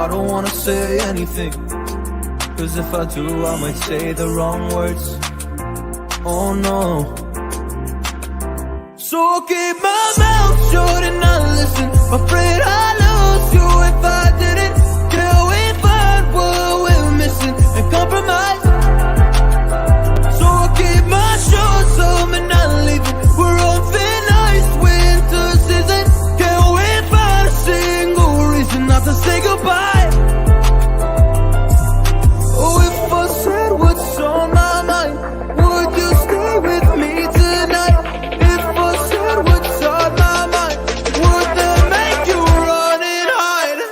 I don't wanna say anything, cause if I do I might say the wrong words. Oh no. So I'll keep my mouth shut and not listen. Afraid I'd lose you if I didn't. Till we find what we're missing and compromise. So I'll keep my shoes on and not leaving. We're on thin ice, winter season. Can't wait for a single reason not to say goodbye. Oh, if I said what's on my mind, would you stay with me tonight? If I said what's on my mind, would that make you run and hide?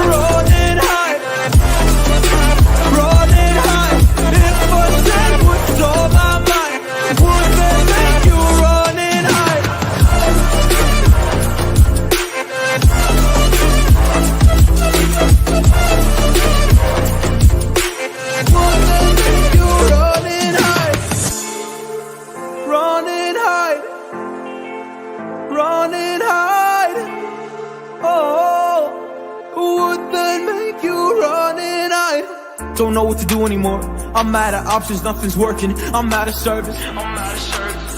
Run and hide. Run and hide. If I said what's on my mind, would that make you run and hide? Would that make you run and hide? Run and hide. Run and hide. Oh, would that make you run and hide? Don't know what to do anymore. I'm out of options, nothing's working. I'm out of service.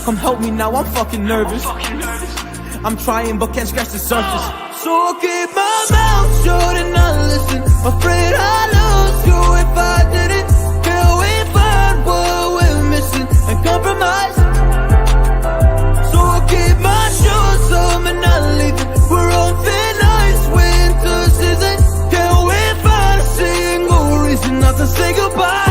Come help me now, I'm fucking nervous. I'm trying but can't scratch the surface. So I'll keep my mouth shut and not listen. Afraid I'd lose you if I didn't. Till we find what we're missing and compromise. So I'll keep my shoes on and not leaving. We're on thin ice, winter season. Can't wait for a single reason not to say goodbye.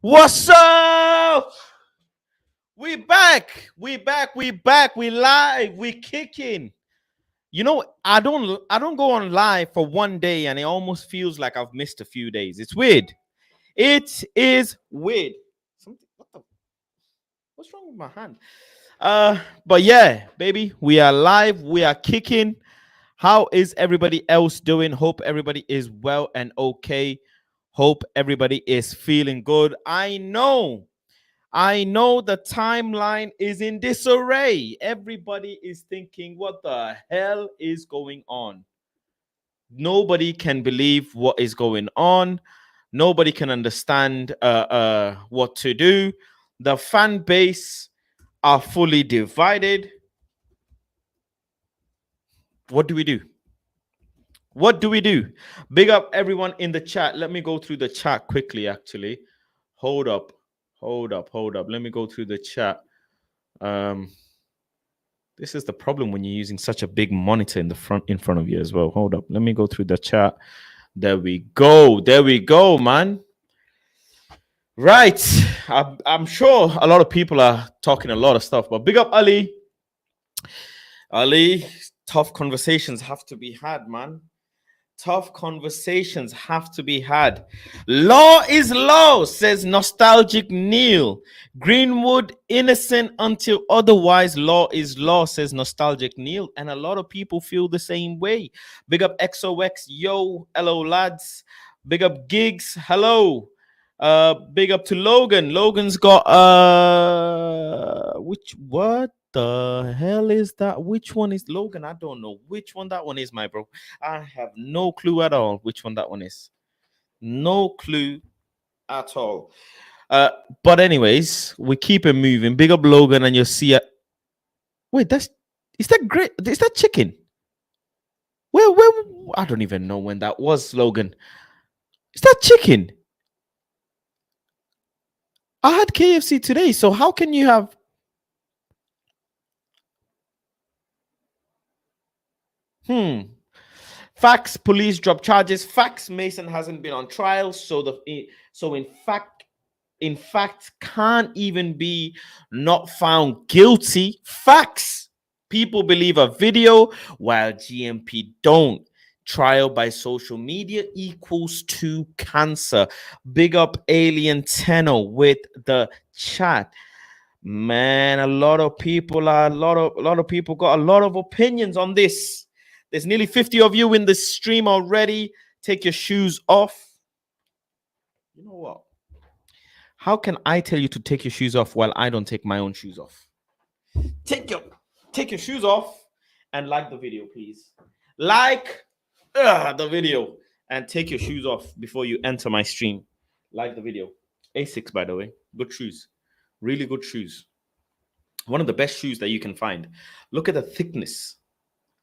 What's up? We back. We live. We kicking. You know, I don't go on live for one day and it almost feels like I've missed a few days. It's weird. It is weird. What's wrong with my hand? But yeah, baby, we are live. We are kicking. How is everybody else doing? Hope everybody is well and okay. Hope everybody is feeling good. I know the timeline is in disarray. Everybody is thinking, what the hell is going on? Nobody can believe what is going on. Nobody can understand what to do. The fan base are fully divided. What do we do? What do we do? Big up everyone in the chat. Let me go through the chat quickly, actually. Hold up. Let me go through the chat. This is the problem when you're using such a big monitor in front of you as well. Hold up. Let me go through the chat. There we go, man. Right. I'm sure a lot of people are talking a lot of stuff, but big up Ali. Ali, tough conversations have to be had, man. Tough conversations have to be had. Law is law, says nostalgic Neil. Greenwood innocent until otherwise. Law is law, says nostalgic Neil. And a lot of people feel the same way. Big up XOX. Yo, hello lads. Big up Gigs. Hello. Big up to Logan. Logan's got what the hell is that? Which one is Logan? I don't know which one that one is, my bro. I have no clue at all which one that one is. No clue at all. But anyways, we keep it moving. Big up Logan, and you'll see it. Wait, is that great? Is that chicken? Where I don't even know when that was, Logan. Is that chicken? I had KFC today, so how can you have? Facts, police drop charges. Facts, Mason hasn't been on trial, so in fact can't even be not found guilty. Facts. People believe a video while GMP don't. Trial by social media equals to cancer. Big up Alien Tenor with the chat. Man, a lot of people got a lot of opinions on this. There's nearly 50 of you in the stream already. Take your shoes off. You know what? How can I tell you to take your shoes off while I don't take my own shoes off? Take your shoes off and like the video, please. Like the video and take your shoes off before you enter my stream. Like the video. A6, by the way. Good shoes. Really good shoes. One of the best shoes that you can find. Look at the thickness.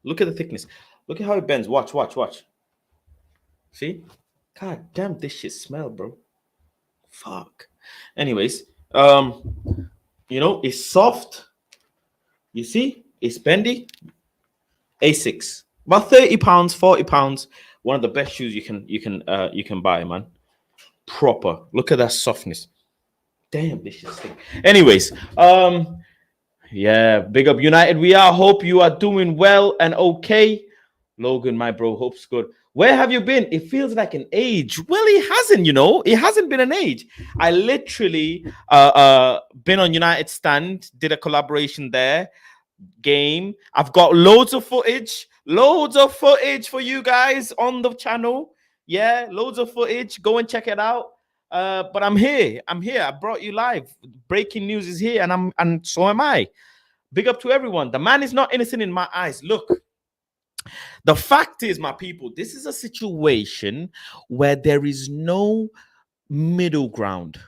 Look at the thickness. Look at how it bends. Watch. See? God damn, this shit smell, bro. Fuck. Anyways, it's soft. You see? It's bendy. A6. About 30 pounds, 40 pounds. One of the best shoes you can buy, man. Proper. Look at that softness. Damn, this shit stink. Anyways, yeah, big up United. We are. Hope you are doing well and okay. Logan, my bro, hope's good. Where have you been? It feels like an age. Well, it hasn't, It hasn't been an age. I literally been on United Stand, did a collaboration there, game. I've got loads of footage for you guys on the channel. Yeah, loads of footage. Go and check it out. But I'm here. I brought you live. Breaking news is here, and so am I. Big up to everyone. The man is not innocent in my eyes. Look, the fact is, my people, this is a situation where there is no middle ground.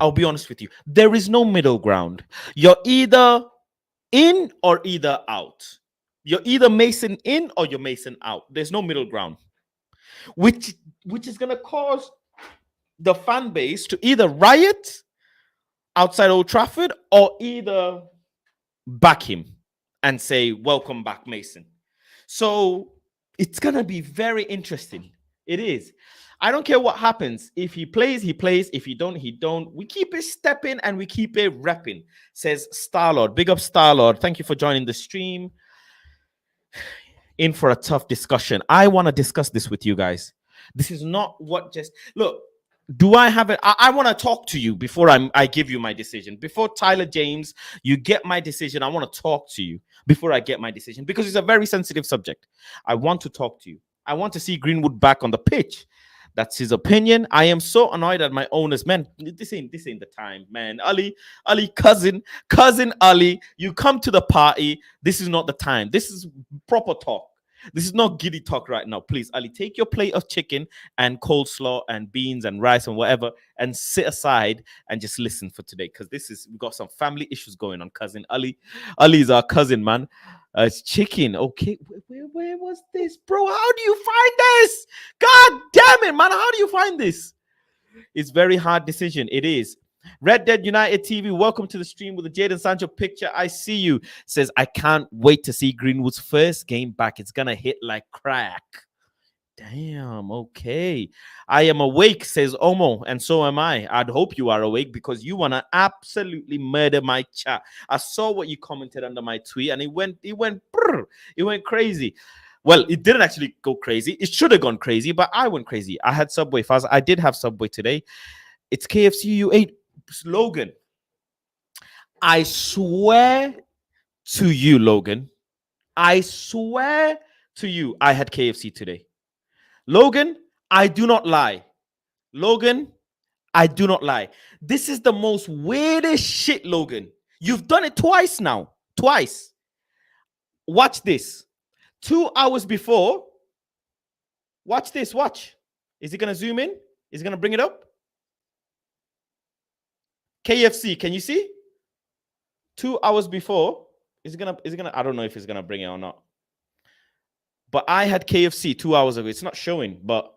I'll be honest with you. There is no middle ground. You're either in or either out. You're either Mason in or you're Mason out. There's no middle ground, which is going to cause the fan base to either riot outside Old Trafford or either back him and say, welcome back, Mason. So it's going to be very interesting. It is. I don't care what happens. If he plays, he plays. If he don't, he don't. We keep it stepping and we keep it repping, says Starlord. Big up, Starlord. Thank you for joining the stream. In for a tough discussion. I want to discuss this with you guys. This is not what just... Look, do I have it? I want to talk to you before I give you my decision. Before Tyler James, you get my decision. I want to talk to you before I get my decision because it's a very sensitive subject. I want to talk to you. I want to see Greenwood back on the pitch. That's his opinion. I am so annoyed at my owners. Man, this ain't the time, man. Ali, cousin Ali, you come to the party. This is not the time. This is proper talk. This is not giddy talk right now. Please, Ali, take your plate of chicken and coleslaw and beans and rice and whatever and sit aside and just listen for today because we've got some family issues going on, cousin Ali. Ali is our cousin, man. It's chicken. Okay, where was this, bro? How do you find this? God damn it, man. How do you find this? It's very hard decision. It is. Red Dead United TV, welcome to the stream with the Jadon Sancho picture. I see you. Says, I can't wait to see Greenwood's first game back. It's going to hit like crack. Damn, okay. I am awake, says Omo, and so am I. I'd hope you are awake because you want to absolutely murder my chat. I saw what you commented under my tweet, and it went crazy. Well, it didn't actually go crazy. It should have gone crazy, but I went crazy. I had Subway fast. I did have Subway today. It's KFC you ate. Logan, I swear to you, Logan, I swear to you, I had KFC today. Logan, I do not lie. Logan, I do not lie. This is the most weirdest shit, Logan. You've done it twice now. Twice. Watch this. 2 hours before. Watch this. Watch. Is it going to zoom in? Is it going to bring it up? KFC, can you see? 2 hours before, is it gonna, I don't know if it's gonna bring it or not. But I had KFC 2 hours ago. It's not showing, but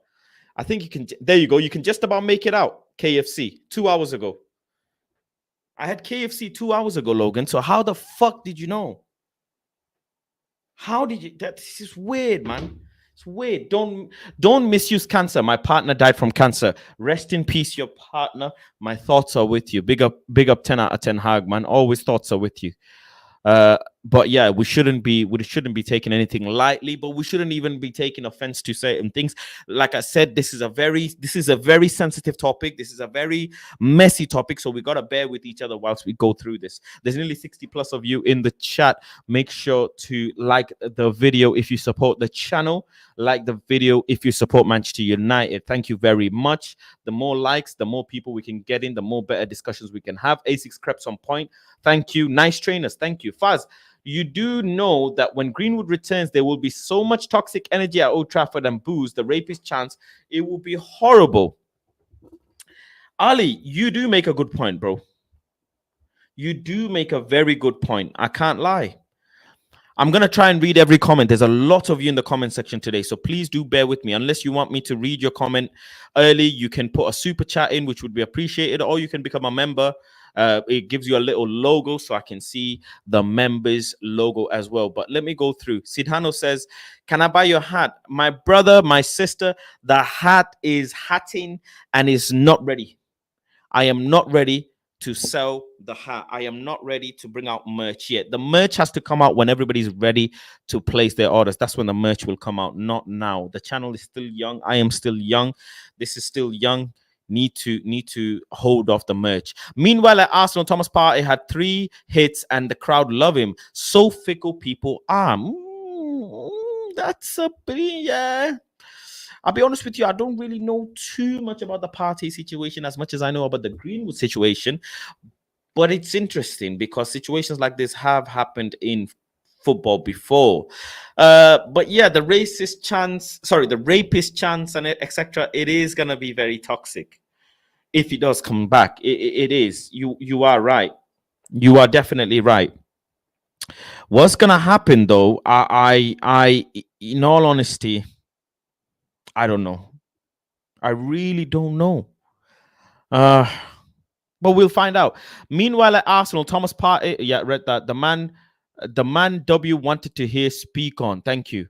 I think you can, there you go. You can just about make it out. KFC 2 hours ago. I had KFC 2 hours ago, Logan. So how the fuck did you know? How did you, this is weird, man. It's weird. Don't misuse cancer. My partner died from cancer. Rest in peace, your partner. My thoughts are with you. Big up 10 out of 10 hug, man. Always thoughts are with you. but yeah, we shouldn't be taking anything lightly, but we shouldn't even be taking offense to certain things. Like I said, this is a very sensitive topic. This is a very messy topic, so we got to bear with each other whilst we go through this. There's nearly 60 plus of you in the chat. Make sure to like the video if you support the channel, like the video if you support Manchester United. Thank you very much. The more likes, the more people we can get in, the more better discussions we can have. A6 Creps on point. Thank you. Nice trainers. Thank you. Faz, you do know that when Greenwood returns, there will be so much toxic energy at Old Trafford and booze, the rapist chance. It will be horrible. Ali, you do make a good point, bro. You do make a very good point. I can't lie. I'm going to try and read every comment. There's a lot of you in the comment section today, so please do bear with me. Unless you want me to read your comment early, you can put a super chat in, which would be appreciated, or you can become a member. It gives you a little logo so I can see the members logo as well. But let me go through. Sidhano says, can I buy your hat? My brother, my sister, the hat is hatting and is not ready. I am not ready to sell the hat. I am not ready to bring out merch yet. The merch has to come out when everybody's ready to place their orders. That's when the merch will come out, not now. The channel is still young. I am still young. This is still young. Need to hold off the merch. Meanwhile, at Arsenal, Thomas Partey had 3 hits and the crowd love him. So fickle people are. That's a pretty, yeah. I'll be honest with you, I don't really know too much about the party situation as much as I know about the Greenwood situation. But it's interesting because situations like this have happened in football before. But yeah, the rapist chance and etc. It is gonna be very toxic if he does come back. It is. You are right. You are definitely right. What's gonna happen though? I in all honesty, I don't know. I really don't know. But we'll find out. Meanwhile, at Arsenal, Thomas Partey, yeah, read that the man W wanted to hear speak on. Thank you.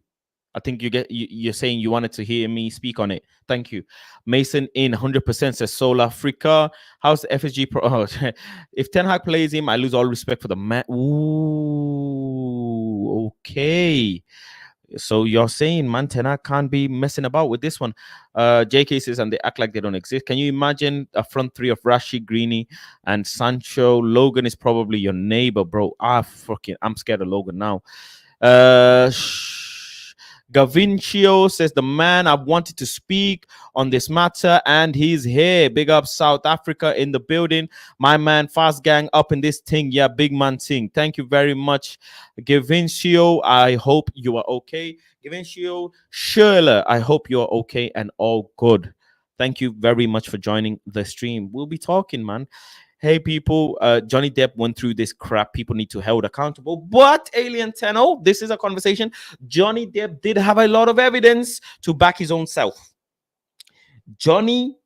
I think you're saying you wanted to hear me speak on it. Thank you. Mason in 100% says Soul Africa. How's the FSG pro? Oh, if Ten Hag plays him, I lose all respect for the man. Ooh, okay. So you're saying Montana can't be messing about with this one. JK says, and they act like they don't exist. Can you imagine a front 3 of Rashi, Greeny, and Sancho? Logan is probably your neighbor, bro. I'm scared of Logan now. Gavincio says, the man I've wanted to speak on this matter, and he's here. Big up South Africa in the building. My man, Fast Gang up in this thing. Yeah, big man thing. Thank you very much, Gavincio. I hope you are okay. Gavincio Schurler, I hope you're okay and all good. Thank you very much for joining the stream. We'll be talking, man. Hey, people, Johnny Depp went through this crap. People need to be held accountable. But Alien Tenno, this is a conversation. Johnny Depp did have a lot of evidence to back his own self. Johnny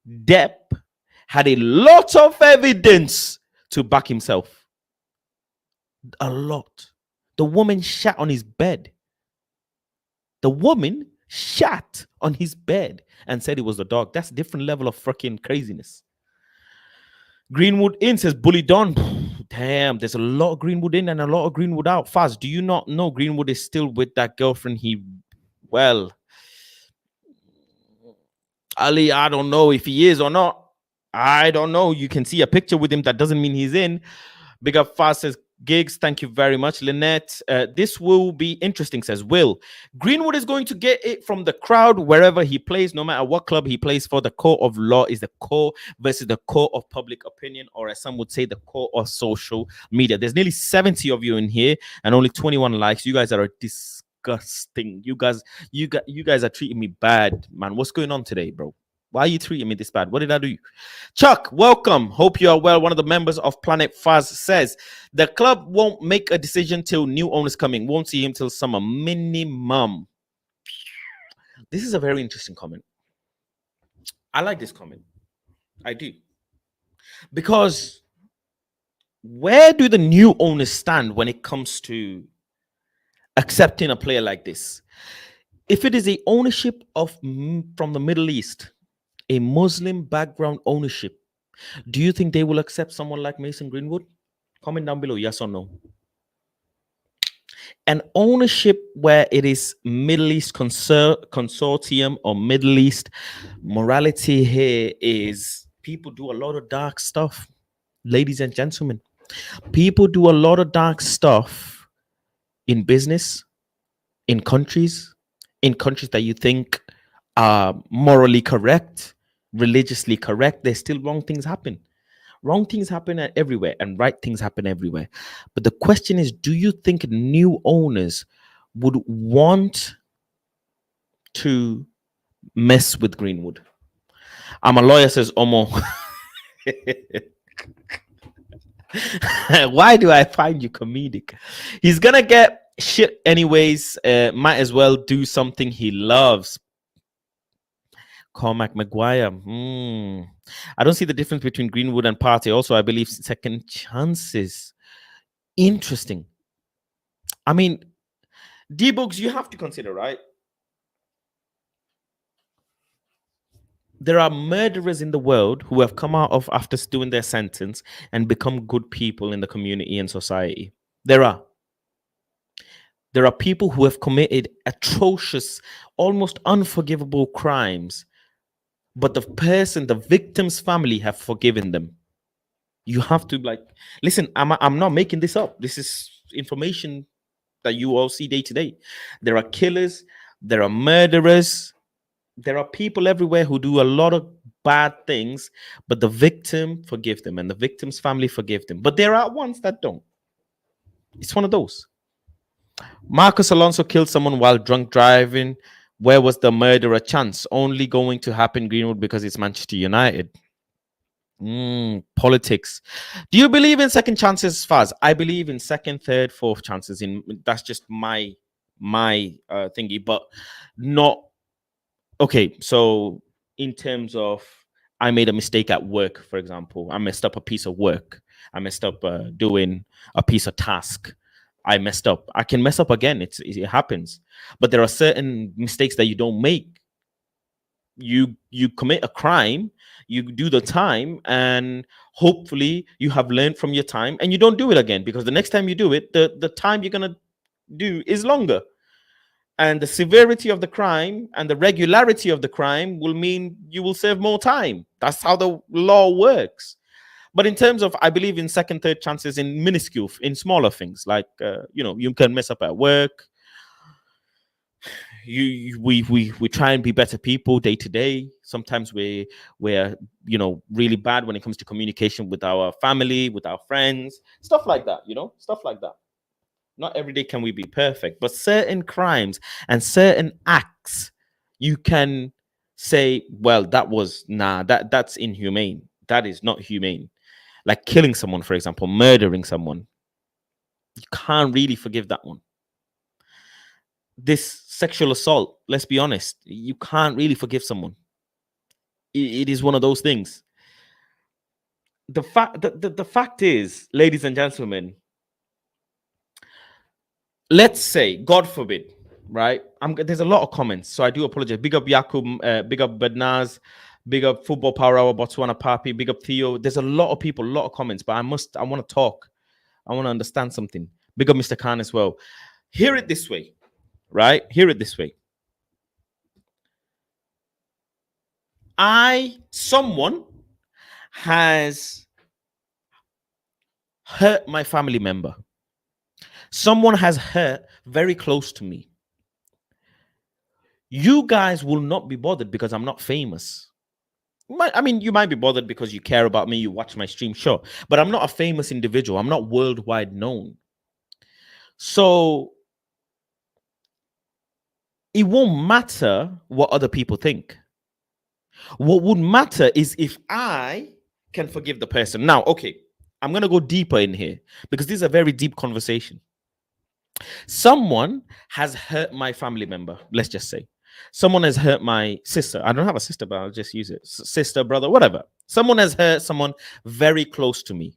Depp had a lot of evidence to back himself. A lot. The woman shat on his bed. The woman shat on his bed and said it was the dog. That's a different level of freaking craziness. Greenwood in says Bully Don. Damn, there's a lot of Greenwood in and a lot of Greenwood out. Faz, do you not know Greenwood is still with that girlfriend? Ali, I don't know if he is or not. I don't know. You can see a picture with him. That doesn't mean he's in. Big up Faz says Gigs, thank you very much. Lynette, this will be interesting, says Will. Greenwood is going to get it from the crowd wherever he plays, no matter what club he plays for. The core of law is the core versus the core of public opinion, or as some would say, the core of social media. There's nearly 70 of you in here and only 21 likes. You guys are disgusting. You guys are treating me bad, man. What's going on today, bro? Why are you treating me this bad? What did I do? Chuck, welcome. Hope you are well. One of the members of Planet Faz says, the club won't make a decision till new owners coming. Won't see him till summer minimum. This is a very interesting comment. I like this comment. I do. Because where do the new owners stand when it comes to accepting a player like this? If it is a ownership from the Middle East, a Muslim background ownership, do you think they will accept someone like Mason Greenwood? Comment down below, yes or no. An ownership where it is Middle East consortium or Middle East morality here is people do a lot of dark stuff, ladies and gentlemen. People do a lot of dark stuff in business, in countries that you think are morally correct, religiously correct. There's still wrong things happen. Wrong things happen everywhere and right things happen everywhere. But the question is, do you think new owners would want to mess with Greenwood? I'm a lawyer, says Omo. Why do I find you comedic? He's gonna get shit anyways. Might as well do something he loves. Cormac Maguire. I don't see the difference between Greenwood and Party. Also, I believe second chances. Interesting. I mean, D-Books, you have to consider, right? There are murderers in the world who have come out of after doing their sentence and become good people in the community and society. There are people who have committed atrocious, almost unforgivable crimes, but the victim's family have forgiven them. You have to listen. I'm not making this up. This is information that you all see day to day. There are killers, there are murderers, there are people everywhere who do a lot of bad things, but the victim forgive them and the victim's family forgive them. But there are ones that don't. It's one of those. Marcus Alonso killed someone while drunk driving. Where was the murder a chance? Only going to happen Greenwood because it's Manchester United. Politics. Do you believe in second chances, Faz? I believe in second, third, fourth chances. That's just my thingy, but not okay. So in terms of, I made a mistake at work, for example. I messed up a piece of work. I messed up doing a piece of task. I messed up. I can mess up again. It happens. But there are certain mistakes that you don't make. You commit a crime, you do the time, and hopefully you have learned from your time and you don't do it again, because the next time you do it, the time you're gonna do is longer. And the severity of the crime and the regularity of the crime will mean you will serve more time. That's how the law works. But in terms of, I believe in second, third chances in minuscule, in smaller things, like you can mess up at work. We try and be better people day to day. Sometimes we're really bad when it comes to communication with our family, with our friends, stuff like that. Stuff like that. Not every day can we be perfect, but certain crimes and certain acts, you can say, well, that's inhumane. That is not humane. Like killing someone, for example, murdering someone. You can't really forgive that one. This sexual assault, let's be honest, you can't really forgive someone. It is one of those things. The fact is, ladies and gentlemen, let's say, God forbid, right? There's a lot of comments, so I do apologize. Big up Yakub, big up Bednaz, big up Football Power Hour, Botswana Papi, big up Theo. There's a lot of people, a lot of comments, but I want to talk. I want to understand something. Big up Mr. Khan as well. Hear it this way, right? Hear it this way. Someone has hurt my family member. Someone has hurt very close to me. You guys will not be bothered because I'm not famous. You might be bothered because you care about me, you watch my stream, sure. But I'm not a famous individual. I'm not worldwide known. So it won't matter what other people think. What would matter is if I can forgive the person. Now, okay, I'm going to go deeper in here because this is a very deep conversation. Someone has hurt my family member, let's just say. Someone has hurt my sister. I don't have a sister, but I'll just use it. Sister, brother, whatever. Someone has hurt someone very close to me.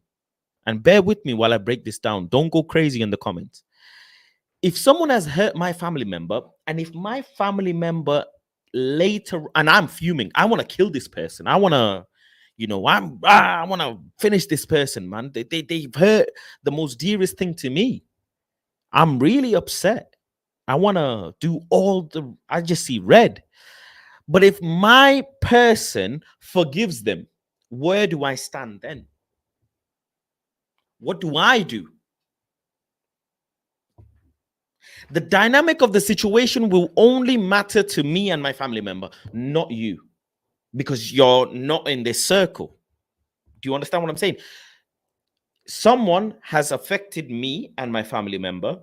And bear with me while I break this down. Don't go crazy in the comments. If someone has hurt my family member, and if my family member later, and I'm fuming, I want to kill this person. I want to, I want to finish this person, man. They've hurt the most dearest thing to me. I'm really upset. I want to do I just see red. But if my person forgives them, where do I stand then? What do I do? The dynamic of the situation will only matter to me and my family member, not you, because you're not in this circle. Do you understand what I'm saying? Someone has affected me and my family member.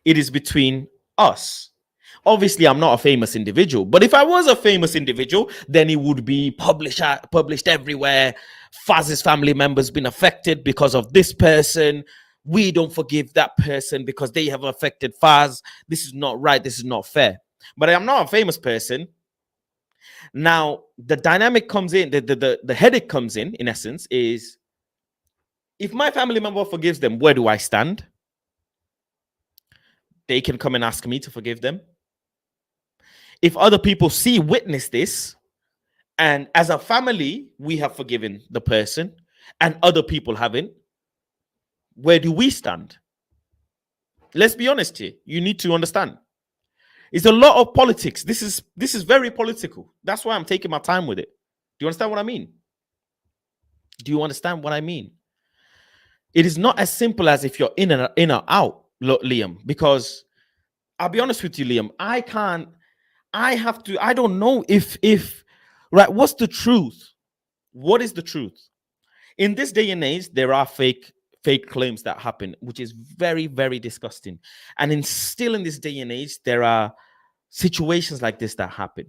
It is between us. Obviously, I'm not a famous individual, but if I was a famous individual, then it would be published everywhere. Faz's family members been affected because of this person. We don't forgive that person because they have affected Faz. This is not right. This is not fair. But I'm not a famous person. Now, the dynamic comes in, the headache comes in essence, is if my family member forgives them, where do I stand? They can come and ask me to forgive them. If other people witness this, and as a family, we have forgiven the person and other people haven't, where do we stand? Let's be honest here. You need to understand. It's a lot of politics. This is very political. That's why I'm taking my time with it. Do you understand what I mean? Do you understand what I mean? It is not as simple as if you're in or out, Liam, because I'll be honest with you, Liam, I don't know if right, what's the truth? What is the truth? In this day and age, there are fake claims that happen, which is very, very disgusting. And still in this day and age, there are situations like this that happen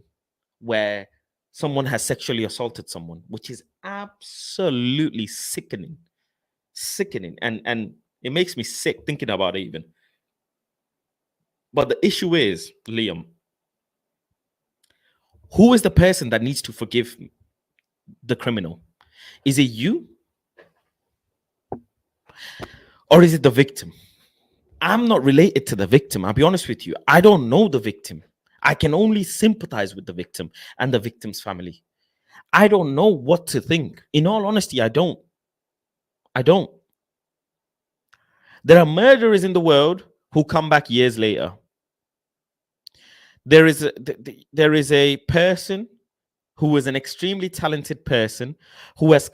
where someone has sexually assaulted someone, which is absolutely sickening. And it makes me sick thinking about it even. But the issue is, Liam, who is the person that needs to forgive the criminal? Is it you? Or is it the victim? I'm not related to the victim. I'll be honest with you. I don't know the victim. I can only sympathize with the victim and the victim's family. I don't know what to think. In all honesty, I don't. There are murderers in the world who come back years later. There is a person who is an extremely talented person who has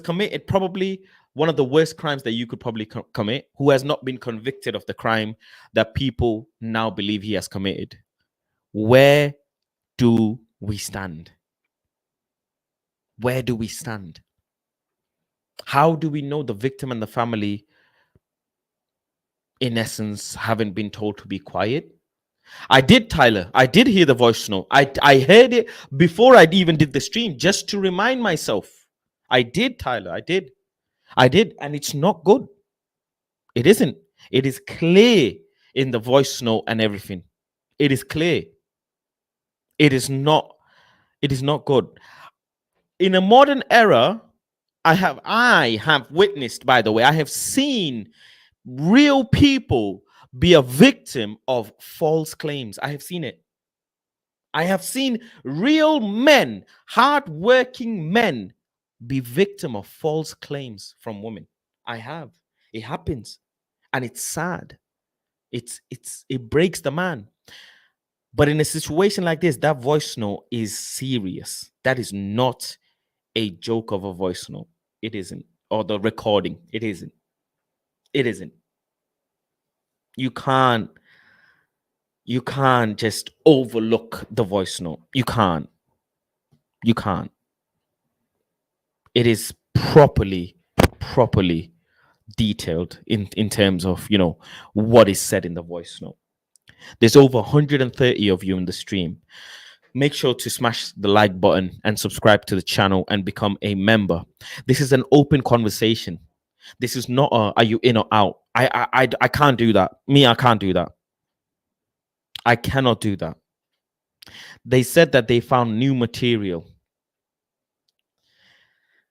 committed probably one of the worst crimes that you could probably commit, who has not been convicted of the crime that people now believe he has committed. Where do we stand? Where do we stand? How do we know the victim and the family, in essence, haven't been told to be quiet? I did, Tyler. I did hear the voice note. I heard it before I even did the stream, just to remind myself. I did, Tyler. I did. And it's not good. It isn't. It is clear in the voice note and everything. It is clear. It is not good. In a modern era, I have witnessed, by the way, I have seen real people be a victim of false claims. I have seen it. I have seen real men, hardworking men, be victim of false claims from women. I have. It happens. And it's sad. It breaks the man. But in a situation like this, that voice note is serious. That is not a joke of a voice note. It isn't. Or the recording. It isn't. It isn't. You can't just overlook the voice note. You can't. It is properly detailed in terms of, what is said in the voice note. There's over 130 of you in the stream. Make sure to smash the like button and subscribe to the channel and become a member. This is an open conversation. This is not are you in or out? I can't do that. I can't do that. I cannot do that. They said that they found new material.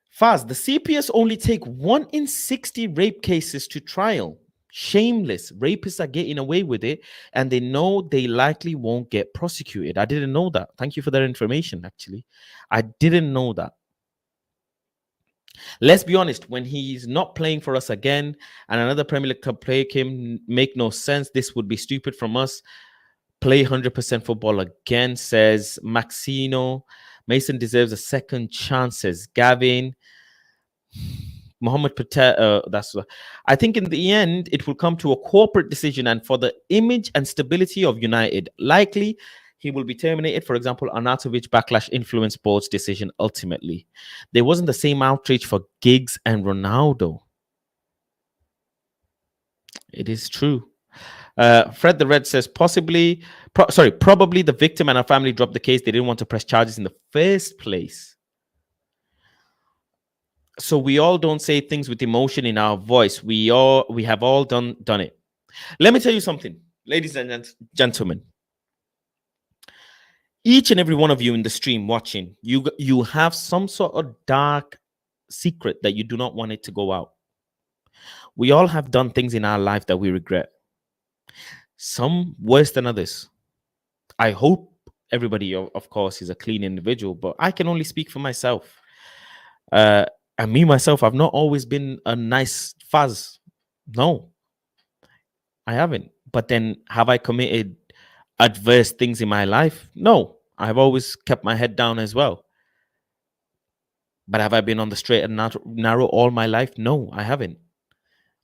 Fast, the CPS only take 1 in 60 rape cases to trial. Shameless. Rapists are getting away with it, and they know they likely won't get prosecuted. I didn't know that. Thank you for that information, actually. I didn't know that. Let's be honest, when he's not playing for us again and another Premier League club player came, make no sense. This would be stupid from us. Play 100% football again, says Maxino. Mason deserves a second chance, says Gavin. Mohammed Patel, I think in the end, it will come to a corporate decision and for the image and stability of United. Likely, he will be terminated. For example, Arnautovic backlash influenced board's decision ultimately. There wasn't the same outrage for Giggs and Ronaldo. It is true. Fred the Red says probably the victim and her family dropped the case. They didn't want to press charges in the first place. So we all don't say things with emotion in our voice. We have all done it. Let me tell you something, ladies and gentlemen. Each and every one of you in the stream watching, you have some sort of dark secret that you do not want it to go out. We all have done things in our life that we regret. Some worse than others. I hope everybody, of course, is a clean individual, but I can only speak for myself. And me, myself, I've not always been a nice fuzz. No, I haven't. But then have I committed adverse things in my life? No, I've always kept my head down as well. But have I been on the straight and narrow all my life? No, I haven't.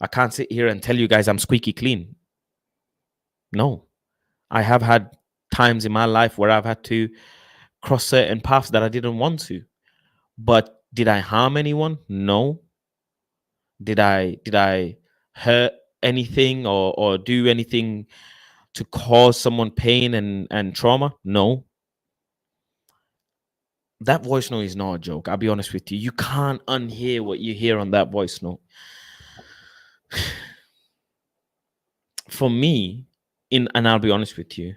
I can't sit here and tell you guys I'm squeaky clean. No, I have had times in my life where I've had to cross certain paths that I didn't want to. But did I harm anyone? No. Did I hurt anything or do anything to cause someone pain and trauma? No. That voice note is not a joke. I'll be honest with you. You can't unhear what you hear on that voice note. For me, and I'll be honest with you,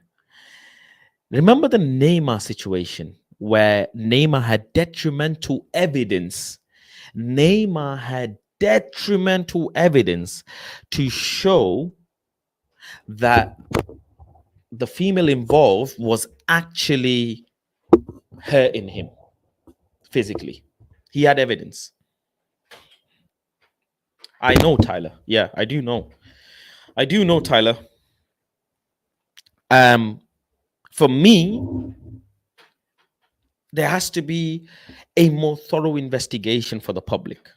remember the Neymar situation where Neymar had detrimental evidence. Neymar had detrimental evidence to show that the female involved was actually hurting him physically. He had evidence. I know, Tyler. Yeah, I do know. Tyler. For me, there has to be a more thorough investigation for the public.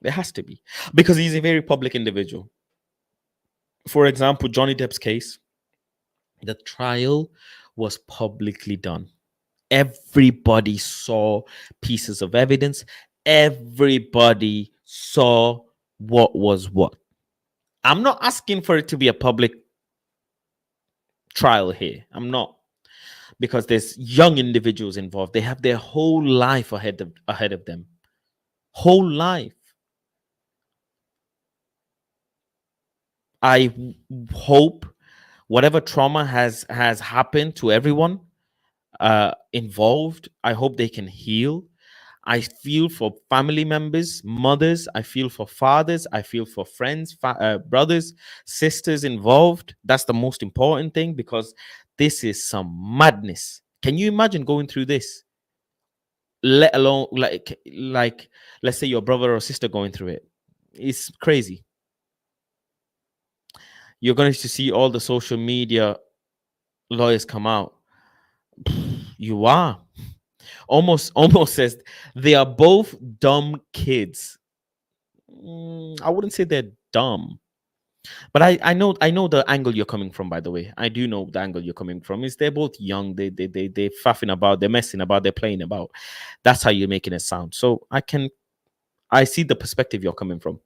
There has to be, because he's a very public individual. For example, Johnny Depp's case, the trial was publicly done. Everybody saw pieces of evidence. Everybody saw what was what. I'm not asking for it to be a public trial here. I'm not. Because there's young individuals involved. They have their whole life ahead of them. Whole life. I hope whatever trauma has happened to everyone involved, I hope they can heal. I feel for family members, mothers. I feel for fathers. I feel for friends, brothers, sisters involved. That's the most important thing, because this is some madness. Can you imagine going through this? Let alone like let's say your brother or sister going through it. It's crazy. You're going to see all the social media lawyers come out. You are almost says they are both dumb kids. I wouldn't say they're dumb, but I know the angle you're coming from. By the way, I do know the angle you're coming from. Is they're both young. They're faffing about. They're messing about. They're playing about. That's how you're making it sound. So I see the perspective you're coming from.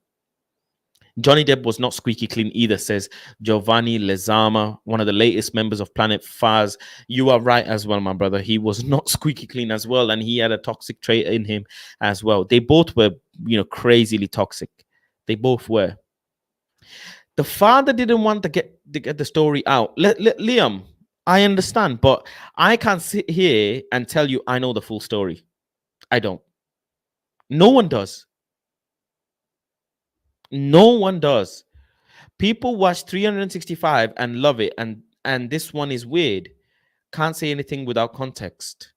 Johnny Depp was not squeaky clean either, says Giovanni Lezama, one of the latest members of Planet Faz. You are right as well, my brother. He was not squeaky clean as well, and he had a toxic trait in him as well. They both were, crazily toxic. They both were. The father didn't want to get the story out. Liam, I understand, but I can't sit here and tell you I know the full story. I don't. No one does. No one does. People watch 365 and love it, and this one is weird. Can't say anything without context.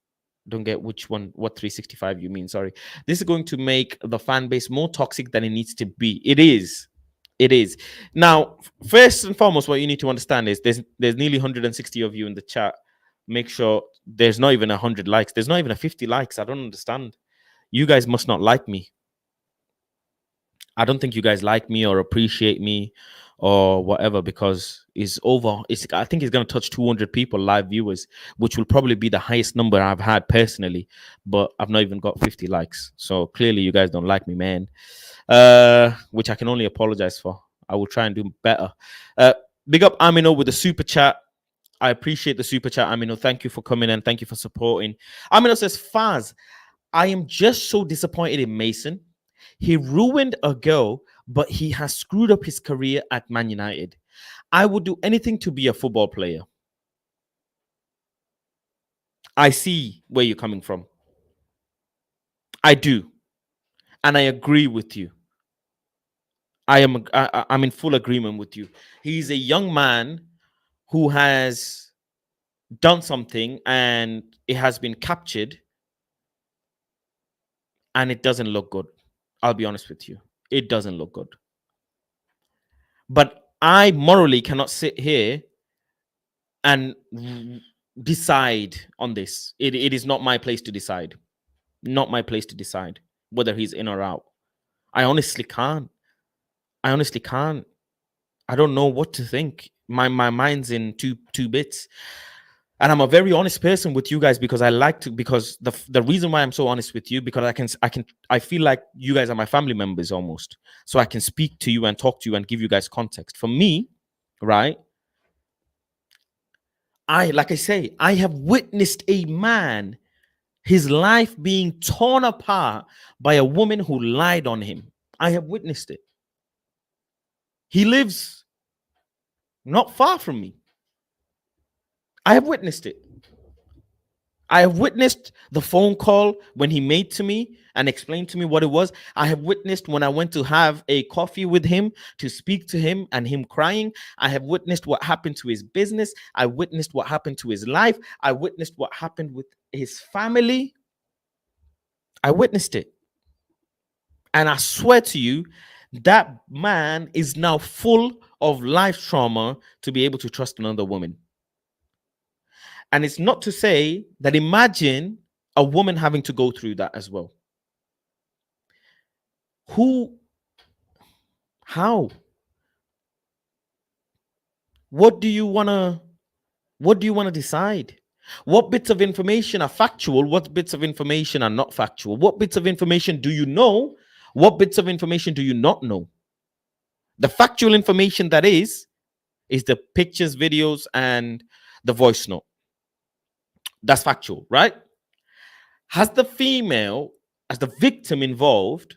Don't get which one, what 365 you mean. Sorry. This is going to make the fan base more toxic than it needs to be. It is. It is. Now, first and foremost, what you need to understand is there's nearly 160 of you in the chat. Make sure there's not even 100 likes. There's not even a 50 likes. I don't understand. You guys must not like me. I don't think you guys like me or appreciate me or whatever, because I think it's going to touch 200 people, live viewers, which will probably be the highest number I've had personally, but I've not even got 50 likes. So clearly you guys don't like me, man. Which I can only apologize for. I will try and do better. Big up Amino with the super chat. I appreciate the super chat, Amino. Thank you for coming and thank you for supporting. Amino says, Faz, I am just so disappointed in Mason. He ruined a girl, but he has screwed up his career at Man United. I would do anything to be a football player. I see where you're coming from. I do. And I agree with you. I'm in full agreement with you. He's a young man who has done something and it has been captured and it doesn't look good. I'll be honest with you. It doesn't look good. But I morally cannot sit here and decide on this. It is not my place to decide. Not my place to decide whether he's in or out. I honestly can't. I honestly can't. I don't know what to think. My mind's in two bits. And I'm a very honest person with you guys because I like to, because the reason why I'm so honest with you, because I feel like you guys are my family members almost. So I can speak to you and talk to you and give you guys context. For me, right? Like I say, I have witnessed a man, his life being torn apart by a woman who lied on him. I have witnessed it. He lives not far from me. I have witnessed it. I have witnessed the phone call when he made to me and explained to me what it was. I have witnessed when I went to have a coffee with him to speak to him and him crying. I have witnessed what happened to his business. I witnessed what happened to his life. I witnessed what happened with his family. I witnessed it. And I swear to you, that man is now full of life trauma to be able to trust another woman. And it's not to say that, imagine a woman having to go through that as well. How? What do you want to decide? What bits of information are factual? What bits of information are not factual? What bits of information do you know? What bits of information do you not know? The factual information that is the pictures, videos, and the voice note. That's factual, right? Has the female, as the victim involved,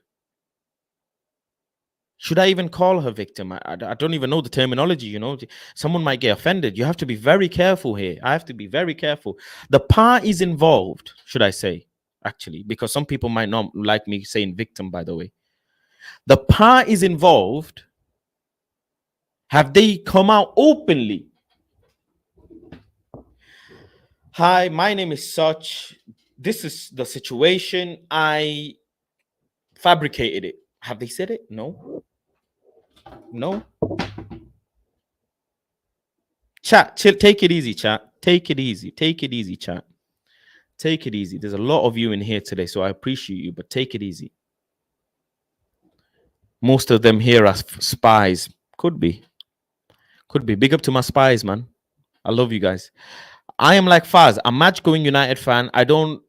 should I even call her victim? I don't even know the terminology, you know. Someone might get offended. You have to be very careful here. I have to be very careful. The parties involved, should I say, actually, because some people might not like me saying victim, by the way. The parties involved, have they come out openly? Hi, my name is such. This is the situation. I fabricated it. Have they said it? No. Chat, chill, take it easy, chat. Take it easy, chat. Take it easy. There's a lot of you in here today, so I appreciate you, but take it easy. Most of them here are spies. Could be. Big up to my spies, man. I love you guys. I am like Faz, a match-going United fan. I don't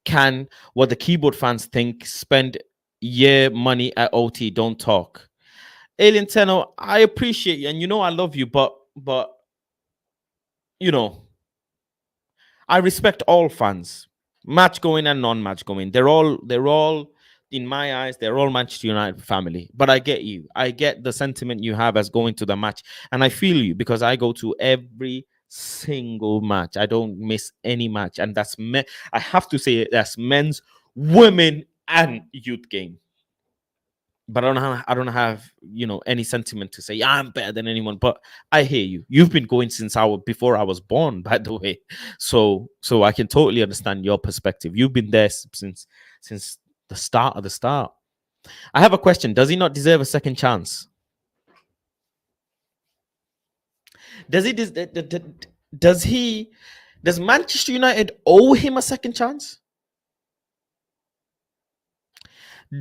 can what the keyboard fans think. Spend year money at OT. Don't talk. Alien Tenno, I appreciate you, and you know I love you, but you know, I respect all fans, match going and non-match going. They're all in my eyes, they're all Manchester United family. But I get you. I get the sentiment you have as going to the match, and I feel you because I go to every single match. I don't miss any match, and that's I have to say it, that's men's, women, and youth game. but I don't have any sentiment to say, yeah, I'm better than anyone. But I hear you. You've been going since before I was born, by the way. So I can totally understand your perspective. You've been there since the start of the start. I have a question. Does he not deserve a second chance? Does he does he does Manchester United owe him a second chance?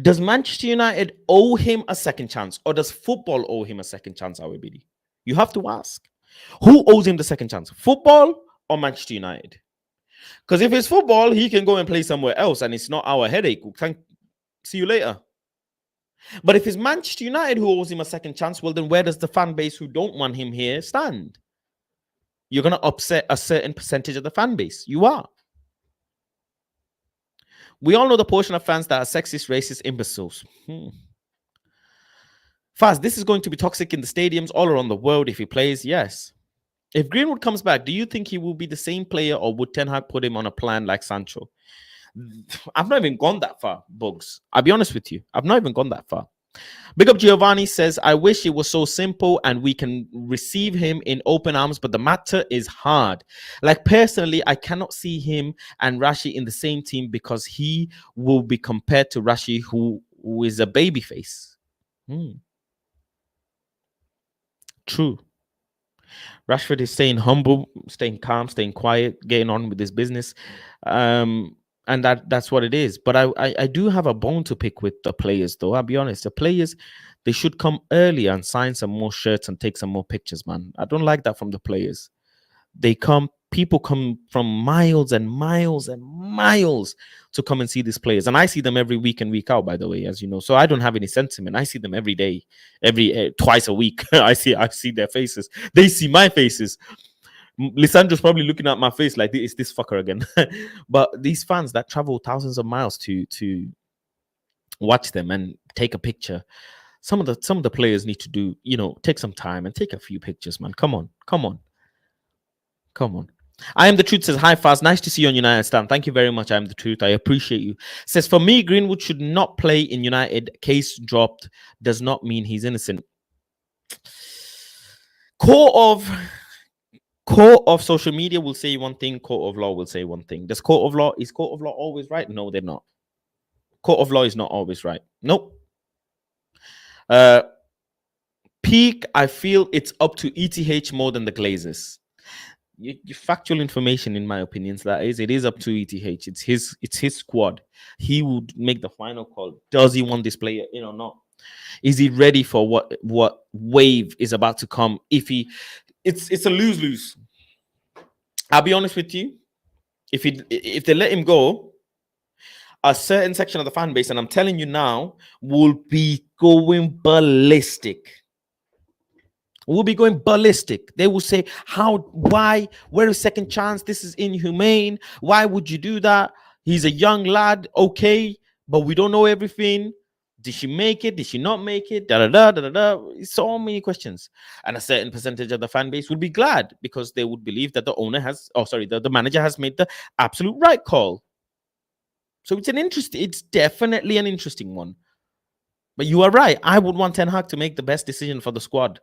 Does Manchester United owe him a second chance, or does football owe him a second chance, Awebidi? You have to ask. Who owes him the second chance? Football or Manchester United? Because if it's football, he can go and play somewhere else and it's not our headache. See you later. But if it's Manchester United who owes him a second chance, well, then where does the fan base who don't want him here stand? You're going to upset a certain percentage of the fan base. You are. We all know the portion of fans that are sexist, racist, imbeciles. Fast, this is going to be toxic in the stadiums all around the world if he plays. Yes. If Greenwood comes back, do you think he will be the same player, or would Ten Hag put him on a plan like Sancho? I've not even gone that far, Bugs. I'll be honest with you. I've not even gone that far. Big up Giovanni says, I wish it was so simple and we can receive him in open arms, but the matter is hard. Like, personally, I cannot see him and Rashi in the same team because he will be compared to Rashi, who is a babyface. True. Rashford is staying humble, staying calm, staying quiet, getting on with his business. And that's what it is. But I do have a bone to pick with the players, though. I'll be honest. The players, they should come earlier and sign some more shirts and take some more pictures, man. I don't like that from the players. People come from miles and miles and miles to come and see these players. And I see them every week and week out, by the way, as you know. So I don't have any sentiment. I see them every day, twice a week. I see their faces. They see my faces. Lissandro's probably looking at my face like, it's this fucker again. But these fans that travel thousands of miles to watch them and take a picture, some of the players need to do, take some time and take a few pictures, man. Come on. I am the truth says, hi Fast, nice to see you on United Stand. Thank you very much. I am the truth. I appreciate you. Says, for me, Greenwood should not play in United. Case dropped does not mean he's innocent. Core of social media will say one thing, court of law will say one thing. Is court of law always right? No, they're not. Court of law is not always right. Nope. Peak, I feel it's up to ETH more than the Glazers. Factual information, in my opinion, that is, it is up to ETH. It's his squad. He would make the final call. Does he want this player in or not? Is he ready for what wave is about to come? It's a lose-lose. I'll be honest with you. If they let him go, a certain section of the fan base, and I'm telling you now, will be going ballistic. Will be going ballistic. They will say, why? Where is second chance? This is inhumane. Why would you do that? He's a young lad, okay, but we don't know everything. Did she make it? Did she not make it? So many questions. And a certain percentage of the fan base would be glad because they would believe that the manager has made the absolute right call. So it's definitely an interesting one. But you are right. I would want Ten Hag to make the best decision for the squad.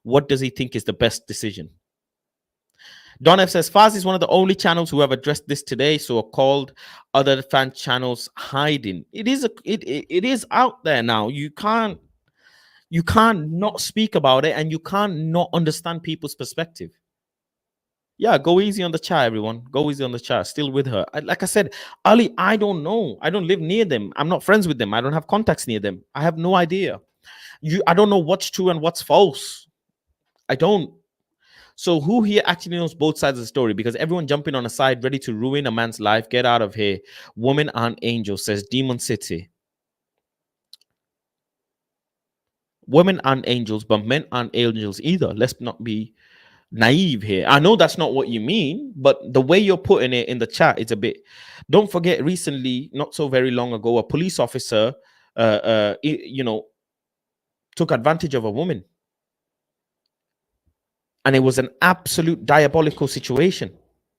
What does he think is the best decision? Don F says, Faz is one of the only channels who have addressed this today, so called other fan channels hiding. It is out there now. You can't not speak about it, and you can't not understand people's perspective. Yeah, go easy on the chat, everyone. Go easy on the chat. Still with her. Like I said, Ali, I don't know. I don't live near them. I'm not friends with them. I don't have contacts near them. I have no idea. I don't know what's true and what's false. I don't. So who here actually knows both sides of the story? Because everyone jumping on a side, ready to ruin a man's life. Get out of here. Woman aren't angels, says Demon City. Women aren't angels, but men aren't angels either. Let's not be naive here. I know that's not what you mean, but the way you're putting it in the chat is a bit. Don't forget, recently, not so very long ago, a police officer, took advantage of a woman. And it was an absolute diabolical situation.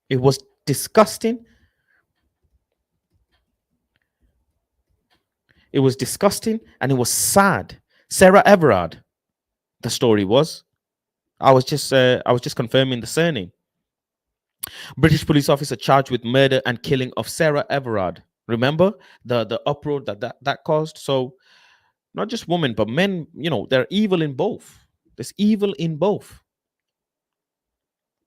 It was disgusting. It was disgusting and it was sad. Sarah Everard, the story was. I was just confirming the surname. British police officer charged with murder and killing of Sarah Everard. Remember the uproar that caused? So not just women, but men, they're evil in both. There's evil in both.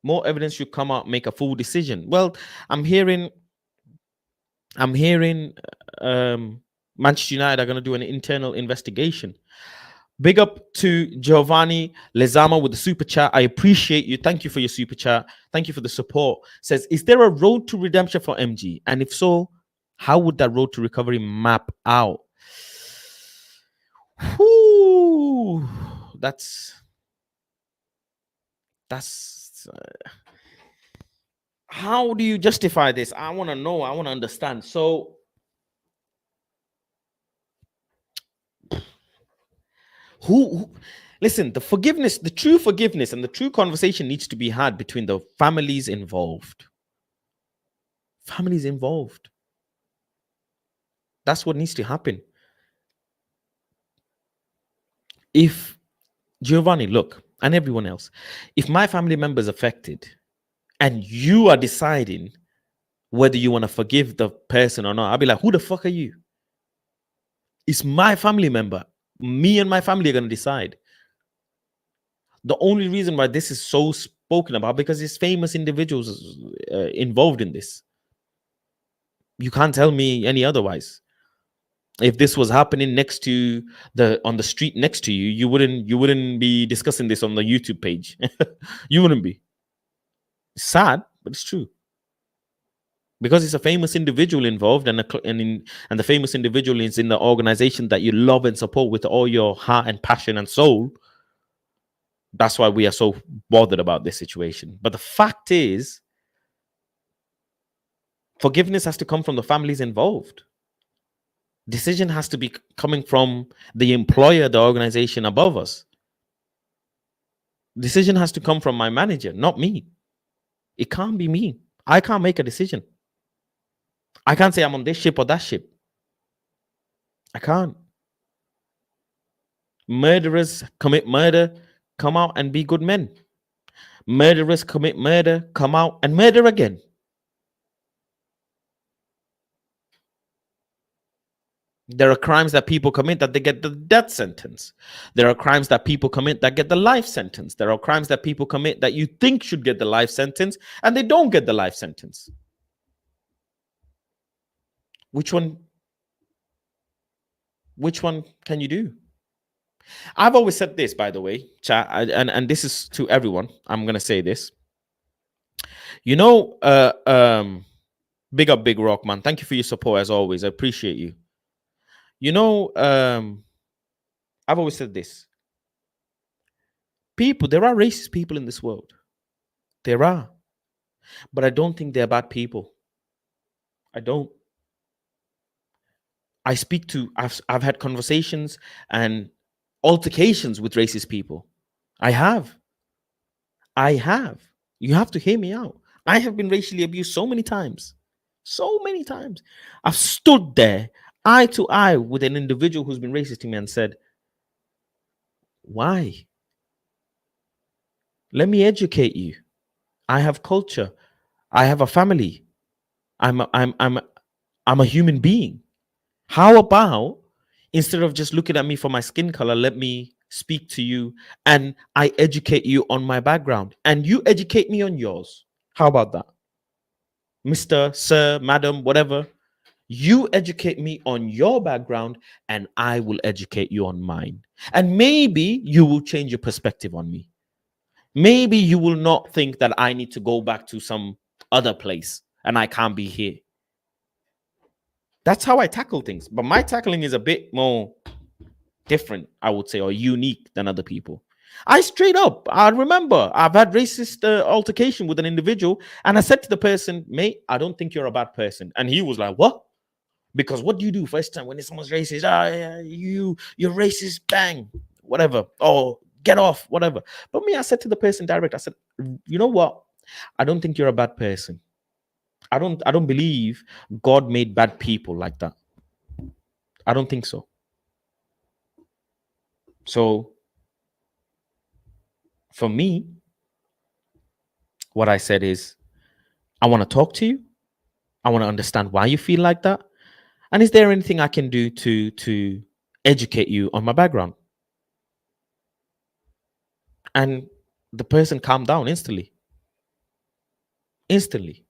More evidence should come out, make a full decision. Well, I'm hearing Manchester United are going to do an internal investigation. Big up to Giovanni Lezama with the super chat. I appreciate you. Thank you for your super chat. Thank you for the support. Says, is there a road to redemption for MG? And if so, how would that road to recovery map out? Whew, that's how do you justify this? I want to know. I want to understand. So who listen, the true forgiveness and the true conversation needs to be had between the families involved. That's what needs to happen. If Giovanni, look, and everyone else, if my family member is affected and you are deciding whether you want to forgive the person or not, I'll be like, who the fuck are you? It's my family member. Me and my family are going to decide. The only reason why this is so spoken about, because it's famous individuals involved in this. You can't tell me any otherwise. If this was happening on the street next to you, you wouldn't be discussing this on the YouTube page. You wouldn't be. It's sad, but it's true. Because it's a famous individual involved, and the famous individual is in the organization that you love and support with all your heart and passion and soul. That's why we are so bothered about this situation. But the fact is, forgiveness has to come from the families involved. Decision has to be coming from the employer, the organization above us. Decision has to come from my manager, not me. It can't be me. I can't make a decision. I can't say I'm on this ship or that ship. I can't. Murderers commit murder, come out and be good men. Murderers commit murder, come out and murder again. There are crimes that people commit that they get the death sentence. There are crimes that people commit that get the life sentence. There are crimes that people commit that you think should get the life sentence and they don't get the life sentence. Which one can you do? I've always said this, by the way, chat, and this is to everyone. I'm going to say this. Big up Big Rock, man. Thank you for your support as always. I appreciate you. I've always said this. There are racist people in this world. There are. But I don't think they're bad people. I don't. I've had conversations and altercations with racist people. I have. You have to hear me out. I have been racially abused so many times. I've stood there eye to eye with an individual who's been racist to me and said, why? Let me educate you. I have culture. I have a family. I'm a human being. How about, instead of just looking at me for my skin color, let me speak to you and I educate you on my background and you educate me on yours. How about that? Mr., sir, madam, whatever. You educate me on your background and I will educate you on mine. And maybe you will change your perspective on me. Maybe you will not think that I need to go back to some other place and I can't be here. That's how I tackle things. But my tackling is a bit more different, I would say, or unique than other people. I remember I've had racist altercation with an individual and I said to the person, mate, I don't think you're a bad person. And he was like, what? Because what do you do first time when someone's racist? You're racist, bang, whatever. Oh, get off, whatever. But me, I said to the person direct, I said, you know what? I don't think you're a bad person. I don't believe God made bad people like that. I don't think so. So for me, what I said is, I want to talk to you. I want to understand why you feel like that. And is there anything I can do to educate you on my background? And the person calmed down instantly. Instantly.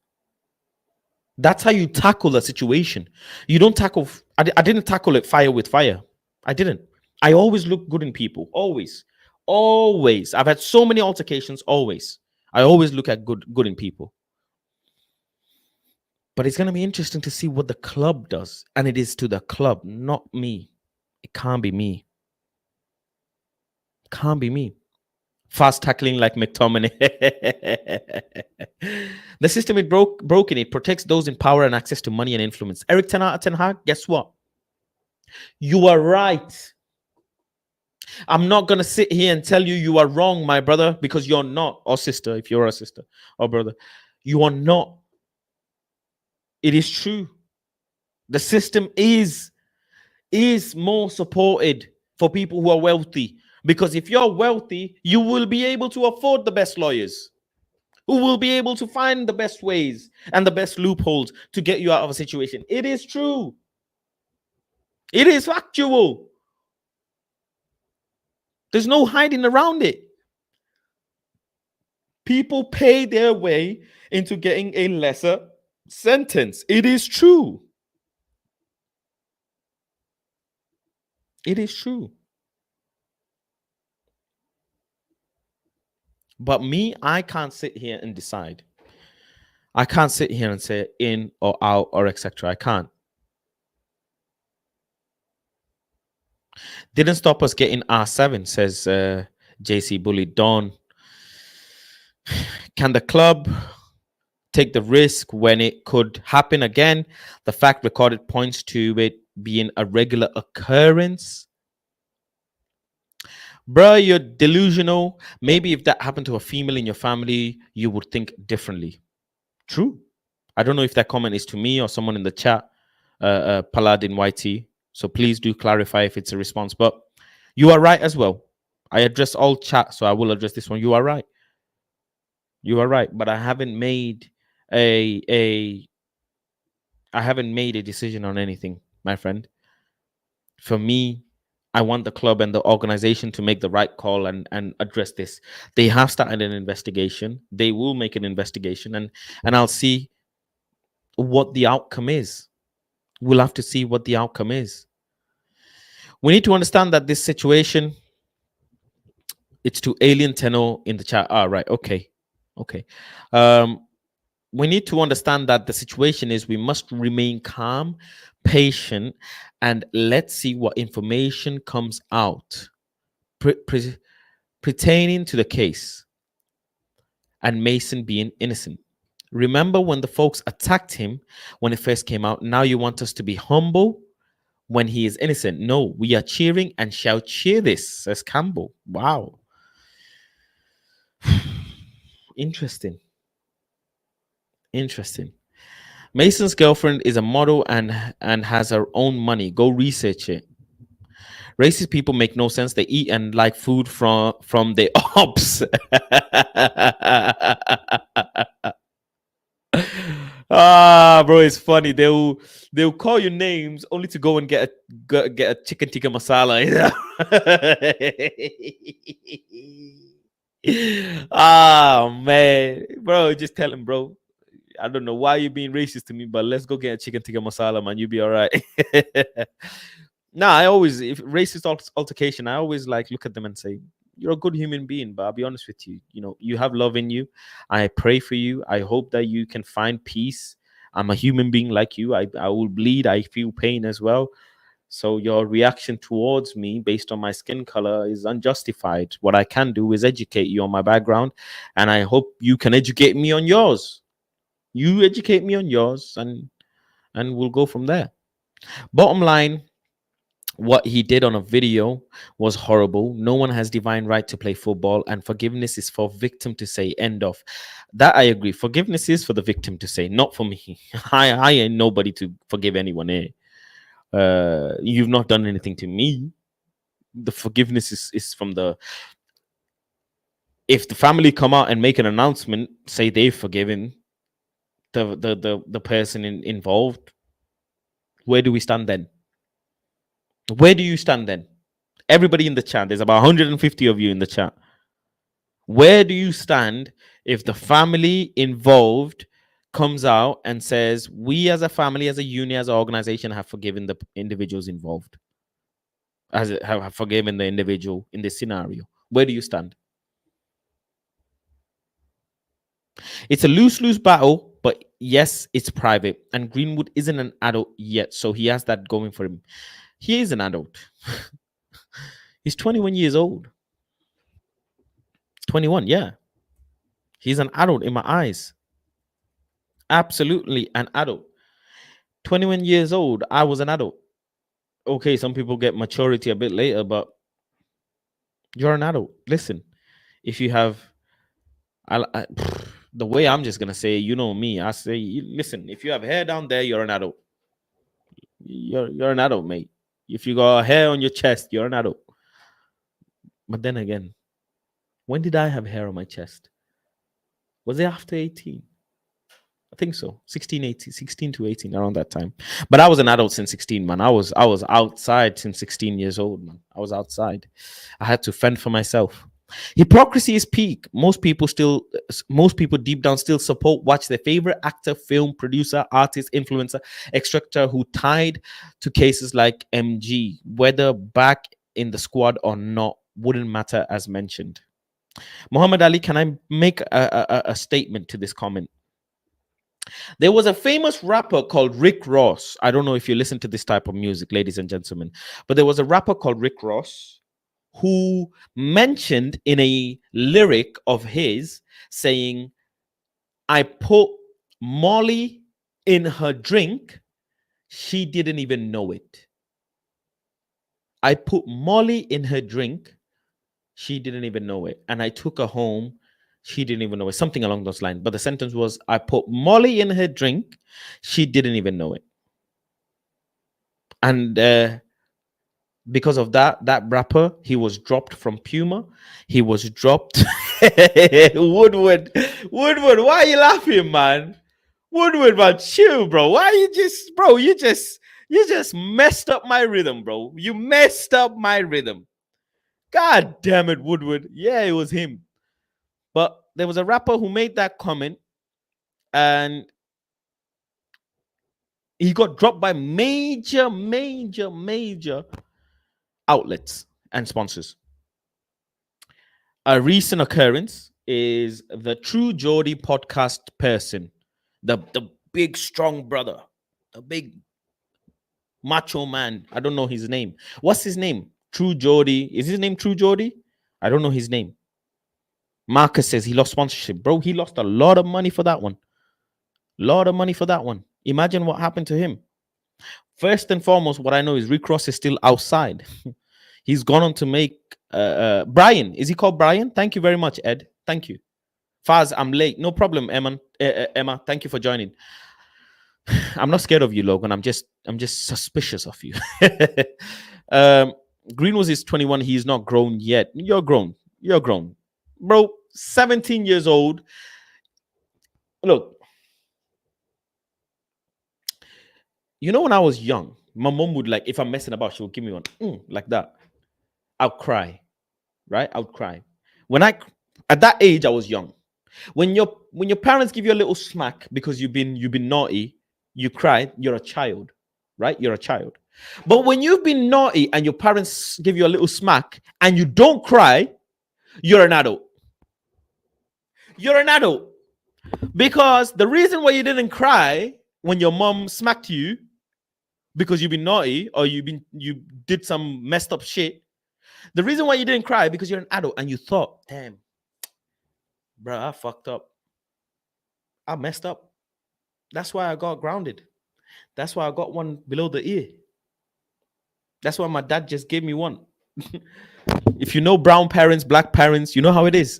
That's how you tackle a situation. You don't tackle. I didn't tackle it fire with fire. I didn't. I always look good in people. Always, always. I've had so many altercations. Always, I always look at good in people. But it's gonna be interesting to see what the club does, and it is to the club, not me. It can't be me. Can't be me. Fast tackling like McTominay. The system is broken. It protects those in power and access to money and influence. Eric Ten Hag, guess what? You are right. I'm not going to sit here and tell you you are wrong, my brother, because you're not, or sister, if you're a sister or brother. You are not. It is true. The system is more supported for people who are wealthy. Because if you're wealthy, you will be able to afford the best lawyers who will be able to find the best ways and the best loopholes to get you out of a situation. It is true. It is factual. There's no hiding around it. People pay their way into getting a lesser sentence. It is true. It is true. But me, I can't sit here and decide. I can't sit here and say in or out or etc. I can't. Didn't stop us getting R7, says JC Bully Dawn. Can the club take the risk when it could happen again? The fact recorded points to it being a regular occurrence. Bruh, you're delusional. Maybe if that happened to a female in your family, you would think differently. True. I don't know if that comment is to me or someone in the chat, Paladin YT. So please do clarify if it's a response. But you are right as well. I address all chat, so I will address this one. You are right. You are right. But I haven't made a decision on anything, my friend. For me, I want the club and the organization to make the right call and address this. They have started an investigation. They will make an investigation, and I'll see what the outcome is. We'll have to see what the outcome is. We need to understand that this situation, it's to Alien Tenor in the chat. Ah, right. Okay. We need to understand that the situation is we must remain calm, patient, and let's see what information comes out pertaining to the case and Mason being innocent. Remember when the folks attacked him when it first came out? Now you want us to be humble when he is innocent. No, we are cheering and shall cheer this, says Campbell. Wow. Interesting. Mason's girlfriend is a model and has her own money. Go research it. Racist people make no sense. They eat and like food from the ops. Bro, it's funny. They'll call you names only to go and get a chicken tikka masala. Man, bro, just tell him, bro. I don't know why you're being racist to me, but let's go get a chicken tikka masala, man. You'll be all right. Nah, I always, if racist altercation, I always like look at them and say, you're a good human being, but I'll be honest with you. You know, you have love in you. I pray for you. I hope that you can find peace. I'm a human being like you. I will bleed. I feel pain as well. So your reaction towards me based on my skin color is unjustified. What I can do is educate you on my background, and I hope you can educate me on yours. You educate me on yours, and we'll go from there. Bottom line, what he did on a video was horrible. No one has divine right to play football, and forgiveness is for victim to say. End of. That I agree. Forgiveness is for the victim to say, not for me. I ain't nobody to forgive anyone here. You've not done anything to me. The forgiveness is from the, if the family come out and make an announcement, say they've forgiven the person involved, where do we stand then? Where do you stand then? Everybody in the chat, there's about 150 of you in the chat. Where do you stand if the family involved comes out and says, we as a family, as a union, as an organization have forgiven the individuals involved, have forgiven the individual in this scenario? Where do you stand? It's a lose-lose battle, but yes, it's private. And Greenwood isn't an adult yet, so he has that going for him. He is an adult. He's 21 years old. 21, yeah. He's an adult in my eyes. Absolutely an adult. 21 years old, I was an adult. Okay, some people get maturity a bit later, but you're an adult. Listen, if you have, the way I'm just gonna say, you know me, I say, listen, if you have hair down there, you're an adult. You're an adult, mate. If you got hair on your chest, you're an adult. But then again, when did I have hair on my chest? Was it after 18? I think so. 16 to 18, around that time. But I was an adult since 16, man. I was outside since 16 years old, man. I was outside. I had to fend for myself. Hypocrisy is peak. Most people deep down still watch their favorite actor, film producer, artist, influencer, extractor who tied to cases like MG, whether back in the squad or not, wouldn't matter as mentioned. Muhammad Ali, can I make a statement to this comment? There was a famous rapper called Rick Ross. I don't know if you listen to this type of music, ladies and gentlemen, but there was a rapper called Rick Ross who mentioned in a lyric of his saying, I put Molly in her drink. She didn't even know it. I put Molly in her drink. She didn't even know it. And I took her home. She didn't even know it. Something along those lines. But the sentence was, I put Molly in her drink. She didn't even know it. And because of that rapper, he was dropped from Puma. He was dropped. Woodward, why are you laughing, man? Woodward, man, chill, bro. Why you just, bro? You just messed up my rhythm, bro. You messed up my rhythm. God damn it, Woodward. Yeah, it was him. But there was a rapper who made that comment, and he got dropped by major outlets and sponsors. A recent occurrence is the True Geordie podcast person, the big strong brother, the big macho man. I don't know his name. What's his name? True Geordie. Is his name True Geordie? I don't know his name. Marcus says he lost sponsorship. Bro, he lost a lot of money for that one. Imagine what happened to him. First and foremost, what I know is Rick Ross is still outside. He's gone on to make Brian. Is he called Brian? Thank you very much, Ed. Thank you. Faz, I'm late. No problem, Emma. Emma, thank you for joining. I'm not scared of you, Logan. I'm just suspicious of you. Greenwood is 21. He's not grown yet. You're grown. Bro, 17 years old. Look, you know, when I was young, my mom would, like, if I'm messing about, she would give me one like that. I'll cry, right? I would cry. At that age, I was young. When your parents give you a little smack because you've been naughty, you cry. You're a child, right? You're a child. But when you've been naughty and your parents give you a little smack and you don't cry, you're an adult. You're an adult. Because the reason why you didn't cry when your mom smacked you because you've been naughty or you did some messed up shit, the reason why you didn't cry because you're an adult and you thought, damn, bro, I fucked up. I messed up. That's why I got grounded. That's why I got one below the ear. That's why my dad just gave me one. If you know brown parents, black parents, you know how it is.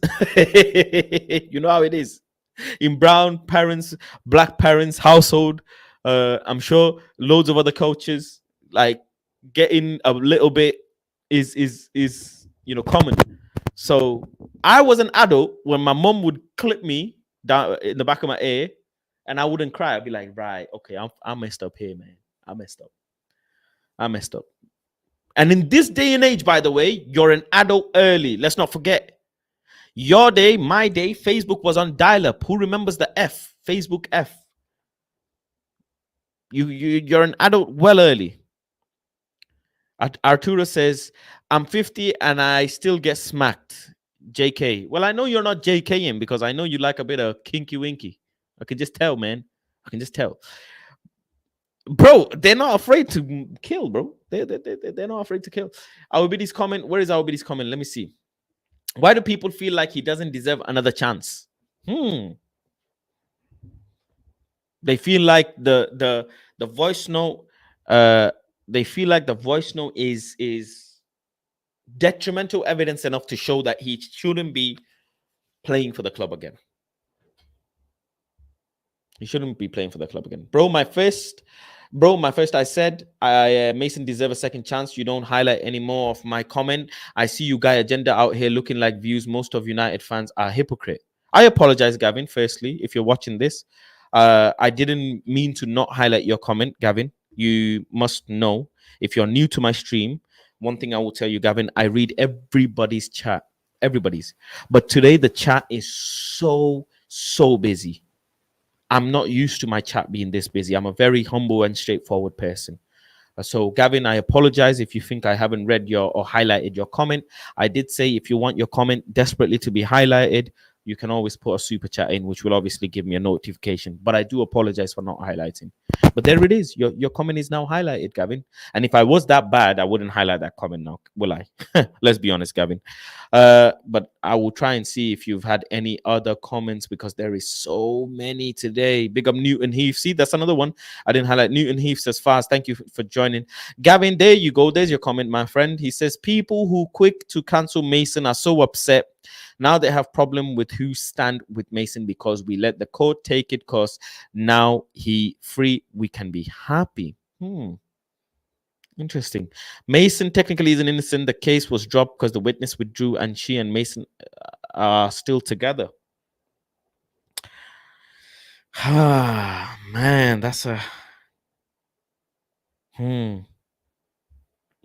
You know how it is. In brown parents, black parents household, I'm sure loads of other cultures, like getting a little bit is common. So I was an adult when my mom would clip me down in the back of my ear, and I wouldn't cry. I'd be like, right, okay, I messed up here, man. I messed up. I messed up. And in this day and age, by the way, you're an adult early. Let's not forget. Your day, my day, Facebook was on dial-up. Who remembers the F? Facebook F. You're an adult well early. Arturo says, I'm 50 and I still get smacked. JK. Well, I know you're not JKing because I know you like a bit of kinky winky. I can just tell, man. I can just tell. Bro, they're not afraid to kill, bro. They're not afraid to kill. Aobidi's comment. Where is Aobidi's comment? Let me see. Why do people feel like he doesn't deserve another chance? They feel like the voice note. They feel like the voice note is detrimental evidence enough to show that he shouldn't be playing for the club again. He shouldn't be playing for the club again, bro. My first, I said Mason deserve a second chance. You don't highlight any more of my comment. I see you guy agenda out here looking like views. Most of United fans are hypocrite. I apologize, Gavin. Firstly, if you're watching this, I didn't mean to not highlight your comment, Gavin. You must know, if you're new to my stream, one thing I will tell you, Gavin, I read everybody's chat, everybody's. But today the chat is so busy. I'm not used to my chat being this busy. I'm a very humble and straightforward person. So, Gavin, I apologize if you think I haven't read your or highlighted your comment. I did say if you want your comment desperately to be highlighted, you can always put a super chat in, which will obviously give me a notification. But I do apologize for not highlighting. But there it is. Your comment is now highlighted, Gavin. And if I was that bad, I wouldn't highlight that comment now, will I? Let's be honest, Gavin. But I will try and see if you've had any other comments, because there is so many today. Big up Newton Heath. See, that's another one I didn't highlight. Newton Heath says fast. Thank you for joining. Gavin, there you go. There's your comment, my friend. He says people who quick to cancel Mason are so upset. Now they have problem with who stand with Mason because we let the court take it, because now he free. We can be happy. Interesting. Mason technically is an innocent. The case was dropped because the witness withdrew, and she and Mason are still together. Ah, man, that's a...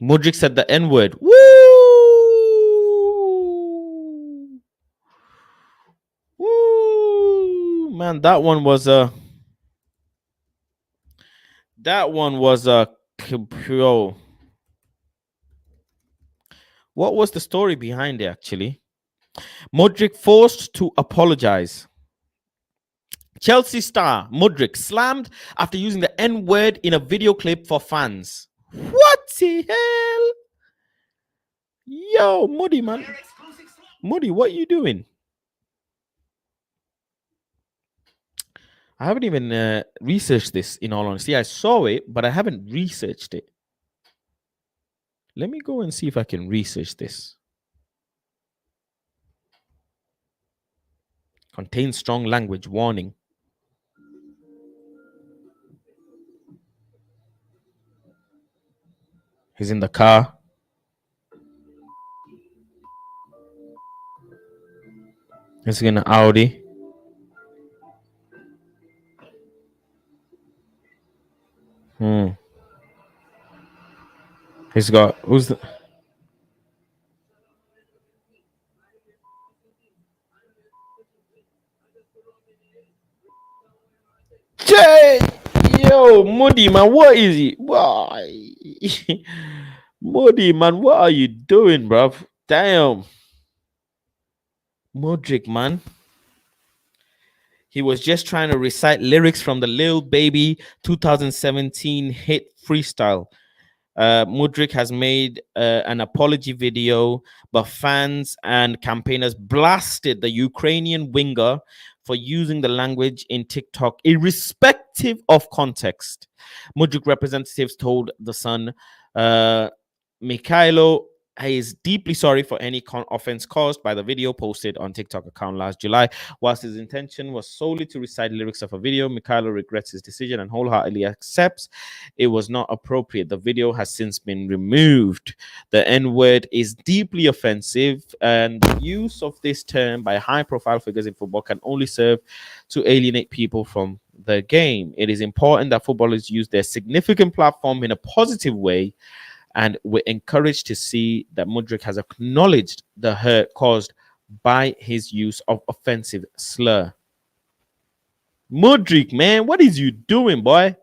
Mudrik said the N-word. Woo! Woo! Man, that one was a... Yo. What was the story behind it, actually? Mudrik forced to apologize. Chelsea star Mudrik slammed after using the N-word in a video clip for fans. What the hell? Yo, Muddy, man. Muddy, what are you doing? I haven't even researched this, in all honesty. I saw it, but I haven't researched it. Let me go and see if I can research this. Contains strong language. Warning. He's in the car. He's in an Audi. He's got... Who's the... Jay! Yo, Moody, man, what is it? Why? Moody, man, what are you doing, bruv? Damn. Modric, man. He was just trying to recite lyrics from the Lil Baby 2017 hit Freestyle. Mudrik has made an apology video, but fans and campaigners blasted the Ukrainian winger for using the language in TikTok, irrespective of context. Mudrik representatives told The Sun, Mikhailo He is deeply sorry for any offense caused by the video posted on TikTok account last July. Whilst his intention was solely to recite lyrics of a video, Mikhailo regrets his decision and wholeheartedly accepts it was not appropriate. The video has since been removed. The N-word is deeply offensive, and the use of this term by high-profile figures in football can only serve to alienate people from the game. It is important that footballers use their significant platform in a positive way, and we're encouraged to see that Mudryk has acknowledged the hurt caused by his use of offensive slur. Mudryk, man, what is you doing, boy?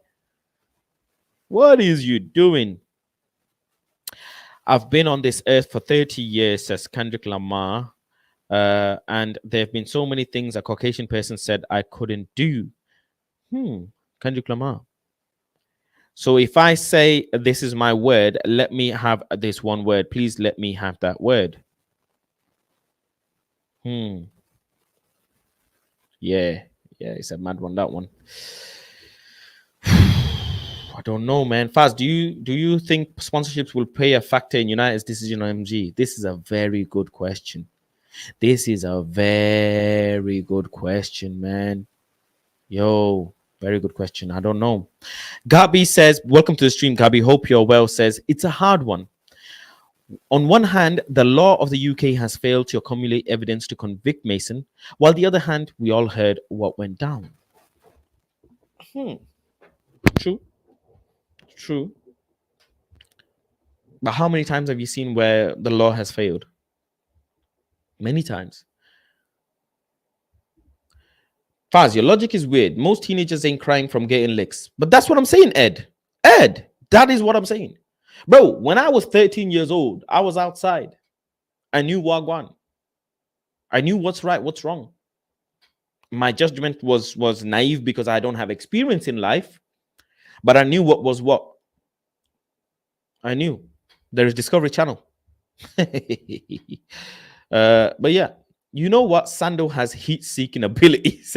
What is you doing? I've been on this earth for 30 years, says Kendrick Lamar. And there have been so many things a Caucasian person said I couldn't do. Kendrick Lamar. So if I say this is my word, let me have this one word. Please let me have that word. Yeah, it's a mad one, that one. I don't know, man. Faz, do you think sponsorships will play a factor in United's decision on MG? This is a very good question. This is a very good question, man. Yo, very good question. I don't know. Gabi says, welcome to the stream, Gabi. Hope you're well. Says, it's a hard one. On one hand, the law of the UK has failed to accumulate evidence to convict Mason, while the other hand, we all heard what went down. True. But how many times have you seen where the law has failed? Many times. Faz, your logic is weird. Most teenagers ain't crying from getting licks. But that's what I'm saying, Ed. Ed, that is what I'm saying. Bro, when I was 13 years old, I was outside. I knew Wagwan. I knew what's right, what's wrong. My judgment was naive because I don't have experience in life. But I knew what was what. I knew. There is Discovery Channel. But yeah, you know what? Sando has heat-seeking abilities.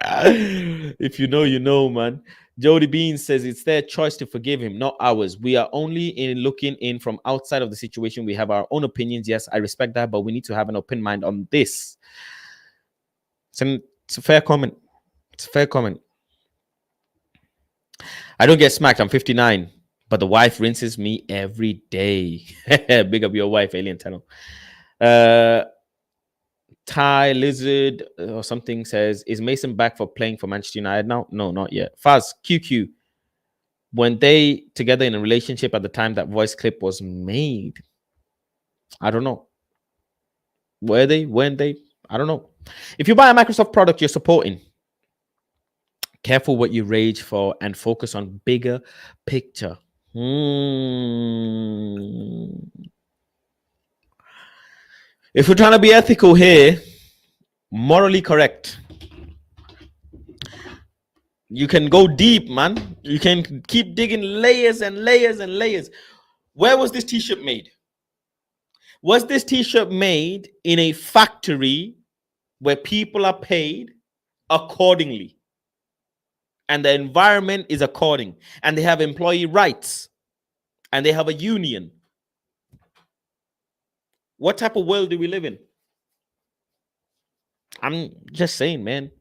If you know, you know, man. Jody Bean says it's their choice to forgive him, not ours. We are only looking in from outside of the situation. We have our own opinions. Yes, I respect that, but we need to have an open mind on this. It's a fair comment. It's a fair comment. I don't get smacked. I'm 59, but the wife rinses me every day. Big up your wife, Alien Tunnel. Ty Lizard or something says, is Mason back for playing for Manchester United now? No, not yet. Faz, QQ, when they together in a relationship at the time that voice clip was made? I don't know. Were they? Weren't they? I don't know. If you buy a Microsoft product, you're supporting. Careful what you rage for and focus on bigger picture. If we're trying to be ethical here, morally correct, you can go deep, man. You can keep digging layers and layers and layers. Where was this t-shirt made? Was this t-shirt made in a factory where people are paid accordingly and the environment is according, and they have employee rights and they have a union? What type of world do we live in? I'm just saying, man.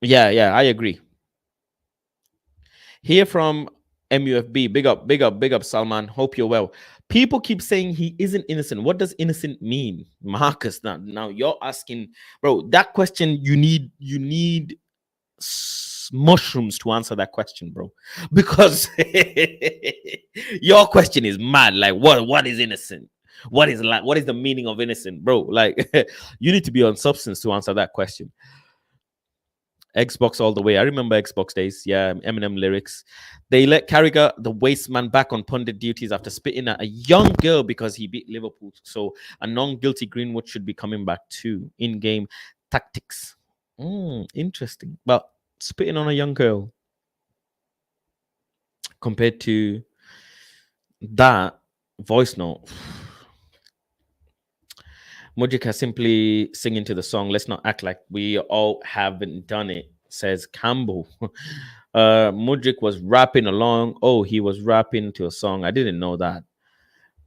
Yeah, I agree. Here from MUFB, big up, Salman. Hope you're well. People keep saying he isn't innocent. What does innocent mean, Marcus? Now you're asking, bro. That question you need mushrooms to answer that question, bro, because your question is mad. Like, what is innocent? What is the meaning of innocent, bro? Like, you need to be on substance to answer that question. Xbox all the way. I remember Xbox days. Yeah, Eminem lyrics. They let Carragher, the waste man, back on pundit duties after spitting at a young girl because he beat Liverpool. So a non-guilty Greenwood should be coming back too. In-game tactics. Interesting. But spitting on a young girl compared to that voice note. Mujika simply singing to the song. Let's not act like we all haven't done it. says Campbell. Mudrik was rapping along. Oh, he was rapping to a song. I didn't know that.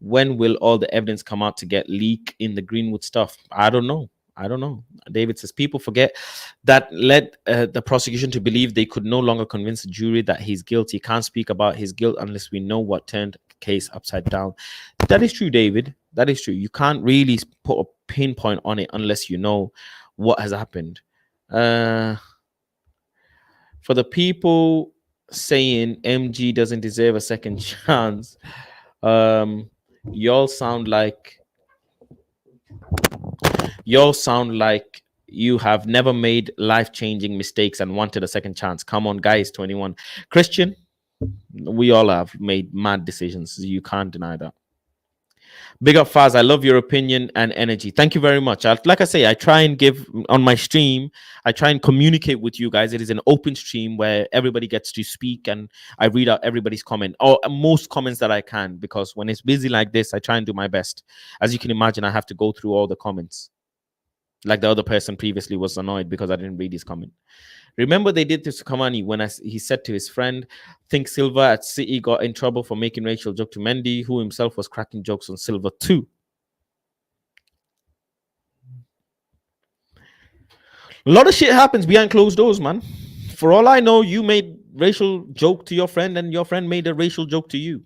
When will all the evidence come out to get leak in the Greenwood stuff? I don't know. I don't know. David says people forget that led the prosecution to believe they could no longer convince the jury that he's guilty. Can't speak about his guilt unless we know what turned the case upside down. That is true, David. That is true. You can't really put a pinpoint on it unless you know what has happened. For the people saying MG doesn't deserve a second chance, y'all sound like you have never made life-changing mistakes and wanted a second chance. Come on, guys. 21. Christian, we all have made mad decisions. You can't deny that. Big up, Faz. I love your opinion and energy. Thank you very much. Like I say, I try and give on my stream, I try and communicate with you guys. It is an open stream where everybody gets to speak and I read out everybody's comment, or most comments that I can, because when it's busy like this, I try and do my best. As you can imagine, I have to go through all the comments. Like the other person previously was annoyed because I didn't read his comment. Remember they did this to Cavani when he said to his friend, think Silva at City got in trouble for making racial joke to Mendy, who himself was cracking jokes on Silva too. A lot of shit happens behind closed doors, man. For all I know, you made racial joke to your friend and your friend made a racial joke to you.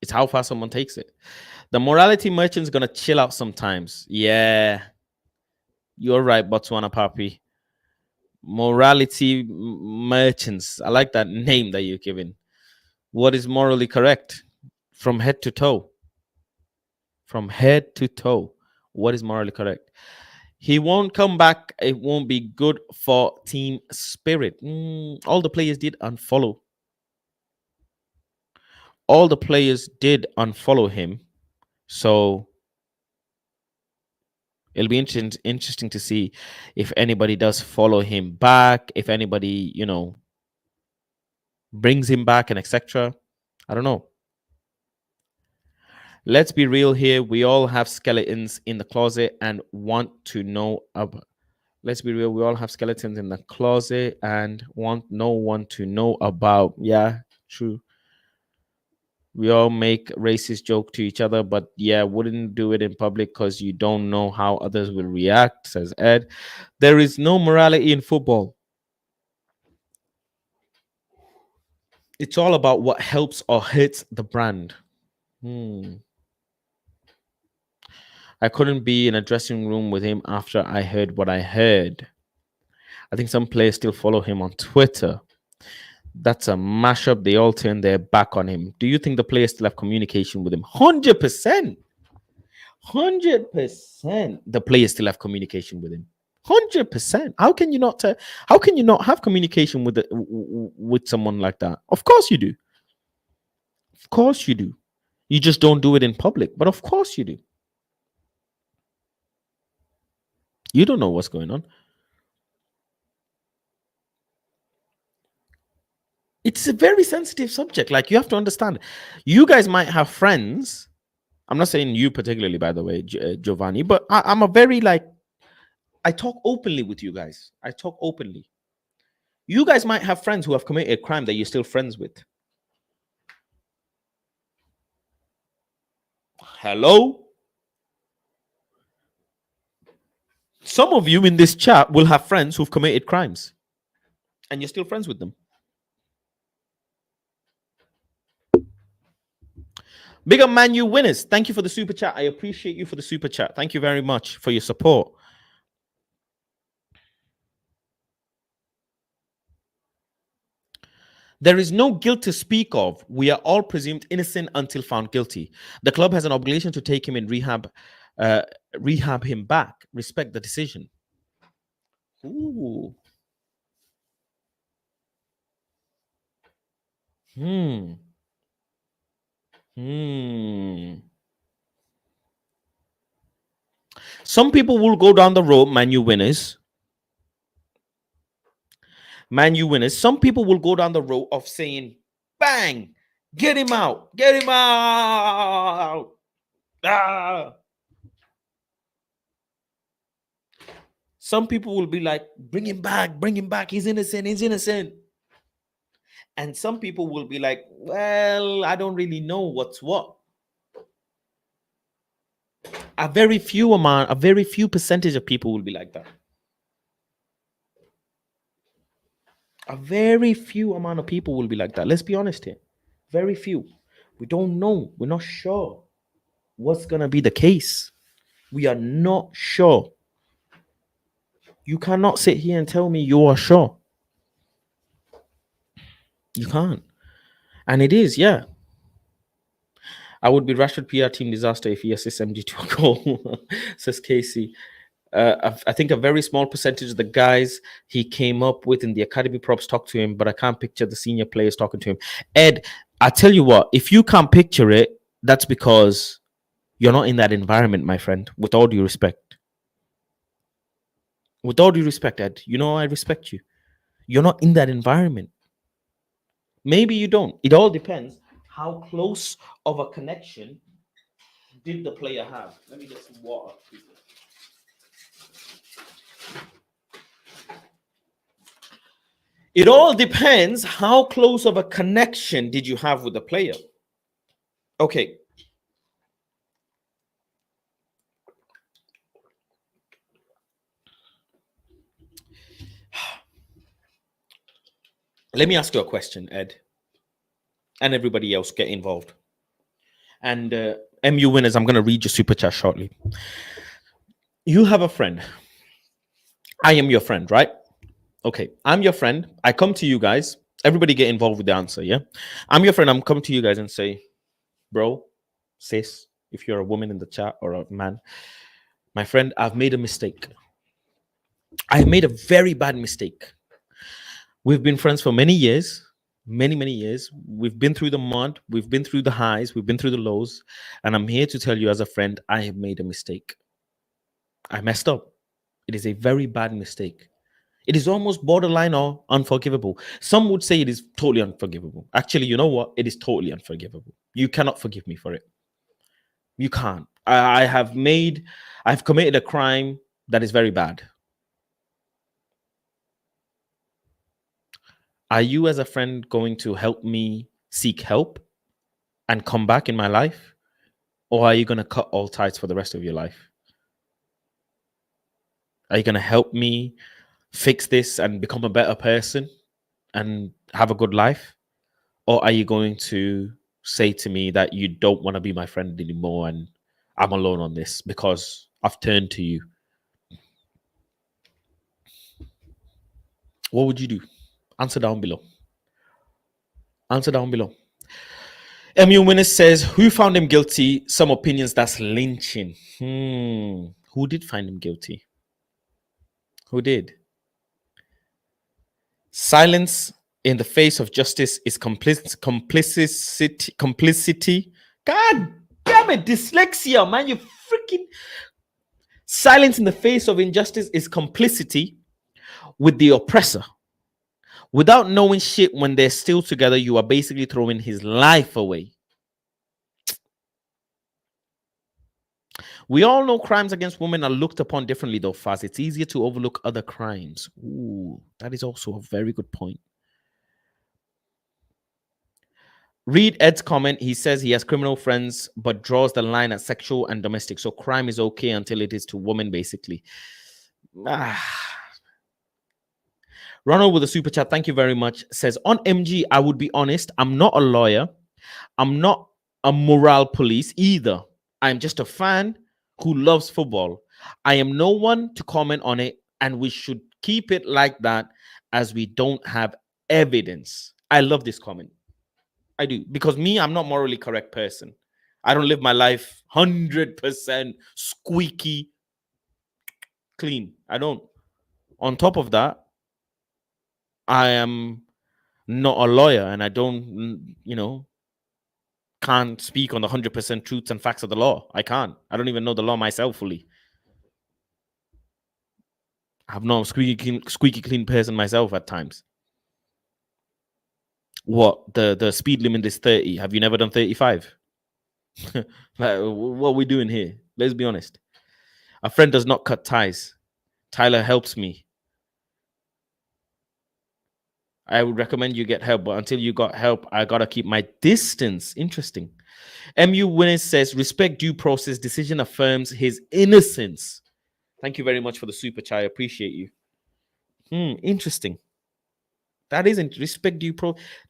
It's how far someone takes it. The morality merchant's gonna chill out sometimes. Yeah. You're right, Botswana Papi. Morality merchants. I like that name that you're giving. What is morally correct? From head to toe. From head to toe. What is morally correct? He won't come back. It won't be good for team spirit. All the players did unfollow. All the players did unfollow him. So it'll be interesting to see if anybody does follow him back, if anybody, brings him back and etc. I don't know. Let's be real here. We all have skeletons in the closet and want to know about. Let's be real. We all have skeletons in the closet and want no one to know about. Yeah, true. We all make racist joke to each other, but yeah, wouldn't do it in public because you don't know how others will react, says Ed. There is no morality in football. It's all about what helps or hurts the brand. I couldn't be in a dressing room with him after I heard what I heard. I think some players still follow him on Twitter. That's a mashup. They all turn their back on him. Do you think the players still have communication with him? 100%. 100%. The players still have communication with him. 100%. How can you not have communication with someone like that? Of course you do. Of course you do. You just don't do it in public, but of course you do. You don't know what's going on. It's a very sensitive subject. Like, you have to understand. You guys might have friends. I'm not saying you particularly, by the way, Giovanni, but I'm a very, I talk openly with you guys. I talk openly. You guys might have friends who have committed a crime that you're still friends with. Hello? Some of you in this chat will have friends who've committed crimes and you're still friends with them. Big up Man U winners. Thank you for the super chat. I appreciate you for the super chat. Thank you very much for your support. There is no guilt to speak of. We are all presumed innocent until found guilty. The club has an obligation to take him in rehab him back. Respect the decision. Ooh. Some people will go down the road, Man U winners. Man U winners. Some people will go down the road of saying, bang, get him out. Get him out. Ah. Some people will be like, bring him back, he's innocent, he's innocent. And some people will be like, well, I don't really know what's what. A very few percentage of people will be like that. A very few amount of people will be like that. Let's be honest here. Very few. We don't know. We're not sure what's going to be the case. We are not sure. You cannot sit here and tell me you are sure. You can't. And it is, yeah. I would be Rashford PR team disaster if he assists MG to a goal, says Casey. I think a very small percentage of the guys he came up with in the academy props talk to him, but I can't picture the senior players talking to him. Ed, I tell you what, if you can't picture it, that's because you're not in that environment, my friend, with all due respect. With all due respect, Ed, you know I respect you. You're not in that environment. Maybe you don't. It all depends how close of a connection did the player have. Let me get some water. It all depends how close of a connection did you have with the player. Okay. Let me ask you a question, Ed. And everybody else get involved. And MU winners, I'm going to read your super chat shortly. You have a friend. I am your friend, right? Okay, I'm your friend. I come to you guys. Everybody get involved with the answer, yeah? I'm your friend. I'm coming to you guys and say, bro, sis, if you're a woman in the chat or a man, my friend, I've made a mistake. I made a very bad mistake. We've been friends for many years, many years. We've been through the mud. We've been through the highs. We've been through the lows. And I'm here to tell you as a friend, I have made a mistake. I messed up. It is a very bad mistake. It is almost borderline or unforgivable. Some would say it is totally unforgivable. Actually, you know what? It is totally unforgivable. You cannot forgive me for it. You can't. I've committed a crime that is very bad. Are you as a friend going to help me seek help and come back in my life? Or are you going to cut all ties for the rest of your life? Are you going to help me fix this and become a better person and have a good life? Or are you going to say to me that you don't want to be my friend anymore and I'm alone on this because I've turned to you? What would you do? Answer down below. Answer down below. MU Winner says, who found him guilty? Some opinions, that's lynching. Who did find him guilty? Who did? Silence in the face of justice is complicity. God damn it, dyslexia, man. You freaking... Silence in the face of injustice is complicity with the oppressor. Without knowing shit when they're still together, you are basically throwing his life away. We all know crimes against women are looked upon differently, though, Faz. It's easier to overlook other crimes. Ooh, that is also a very good point. Read Ed's comment. He says he has criminal friends, but draws the line at sexual and domestic. So crime is okay until it is to women, basically. Ronald with a super chat, thank you very much, says, on MG, I would be honest, I'm not a lawyer. I'm not a moral police either. I'm just a fan who loves football. I am no one to comment on it, and we should keep it like that as we don't have evidence. I love this comment. I do. Because me, I'm not morally correct person. I don't live my life 100% squeaky clean. I don't. On top of that, I am not a lawyer and I don't, can't speak on the 100% truths and facts of the law. I can't. I don't even know the law myself fully. I'm not a squeaky clean person myself at times. What? The speed limit is 30. Have you never done 35? Like, what are we doing here? Let's be honest. A friend does not cut ties. Tyler helps me. I would recommend you get help, but until you got help, I gotta keep my distance. Interesting. MU Winner says, respect due process. Decision affirms his innocence. Thank you very much for the super chat. I appreciate you. Interesting. That isn't respect due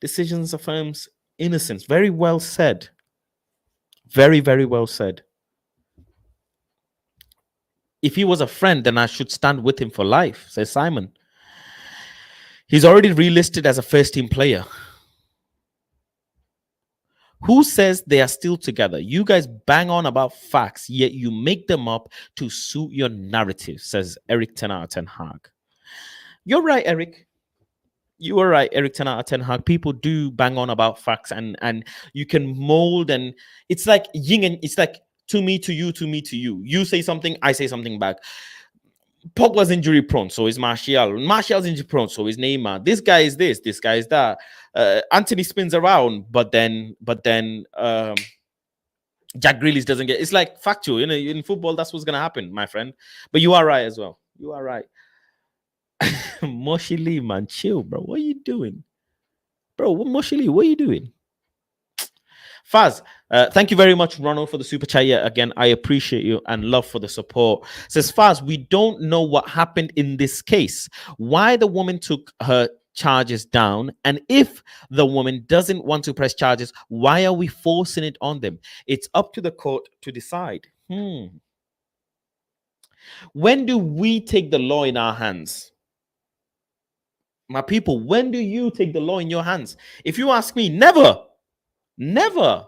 decisions affirms innocence. Very well said. Very, very well said. If he was a friend, then I should stand with him for life, says Simon. He's already relisted as a first team player. Who says they are still together? You guys bang on about facts, yet you make them up to suit your narrative, says Eric 10 out of 10 Hag. You're right, Eric. You are right, Eric 10 out of 10 Hag. People do bang on about facts, and you can mold, and it's like yin and it's like to me, to you, to me, to you. You say something, I say something back. Pogba's injury prone, so is Martial. Martial's injury prone, so is Neymar. This guy is this guy is that. Anthony spins around, but then Jack Grealish doesn't get. It's like factual, you know. In football, that's what's gonna happen, my friend. But you are right as well. You are right. Moshi Lee, man, chill, bro. What are you doing, bro? Moshi Lee, what are you doing? Faz, thank you very much, Ronald, for the super chat. Yeah, again, I appreciate you and love for the support. Says Faz, we don't know what happened in this case. Why the woman took her charges down, and if the woman doesn't want to press charges, why are we forcing it on them? It's up to the court to decide. When do we take the law in our hands? My people, when do you take the law in your hands? If you ask me, never. Never.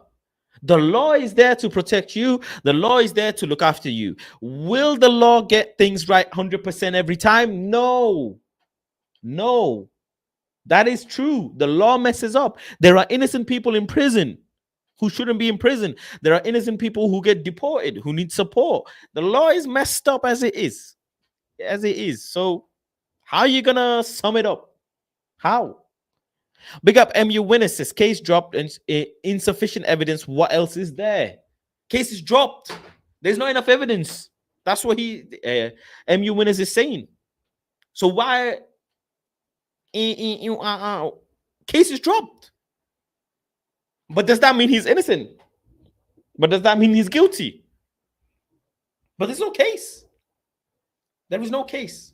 The law is there to protect you. The law is there to look after you. Will the law get things right 100% every time? No. No. That is true. The law messes up. There are innocent people in prison who shouldn't be in prison. There are innocent people who get deported, who need support. The law is messed up as it is. As it is. So how are you going to sum it up? How? Big up MU Winner says case dropped and insufficient evidence. What else is there? Case is dropped. There's not enough evidence. That's what MU Winners is saying. So why case is dropped? But does that mean he's innocent? But does that mean he's guilty? But there's no case. There is no case.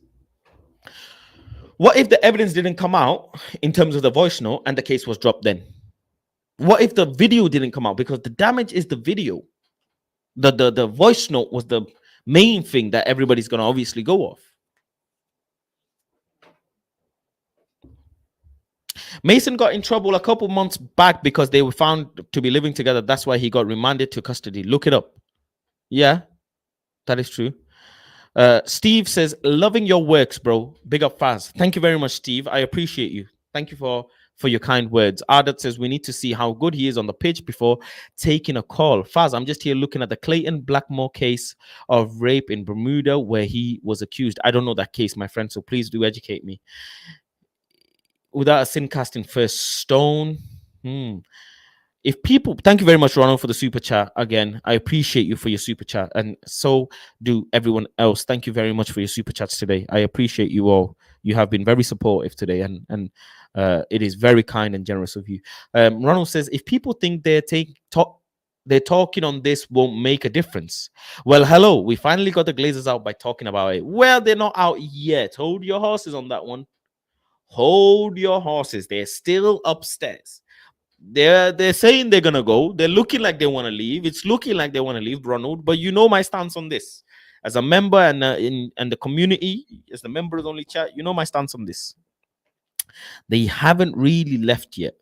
What if the evidence didn't come out in terms of the voice note and the case was dropped then? What if the video didn't come out? Because the damage is the video. The voice note was the main thing that everybody's going to obviously go off. Mason got in trouble a couple months back because they were found to be living together. That's why he got remanded to custody. Look it up. Yeah, that is true. Steve says, loving your works, bro. Big up Faz. Thank you very much, Steve. I appreciate you. Thank you for your kind words. Ardat says, we need to see how good he is on the pitch before taking a call. Faz, I'm just here looking at the Clayton Blackmore case of rape in Bermuda where he was accused. I don't know that case, my friend, so please do educate me. Without a sin casting first stone. If people, thank you very much, Ronald, for the super chat. Again, I appreciate you for your super chat, and so do everyone else. Thank you very much for your super chats today. I appreciate you all. You have been very supportive today, and it is very kind and generous of you. Ronald says, if people think they're talking on this won't make a difference. Well, hello, we finally got the Glazers out by talking about it. Well, they're not out yet. Hold your horses on that one. Hold your horses. They're still upstairs. They're saying they're gonna go. They're looking like they want to leave. It's looking like they want to leave, Ronald. But you know my stance on this, as a member and in the community, as the members only chat. You know my stance on this. They haven't really left yet.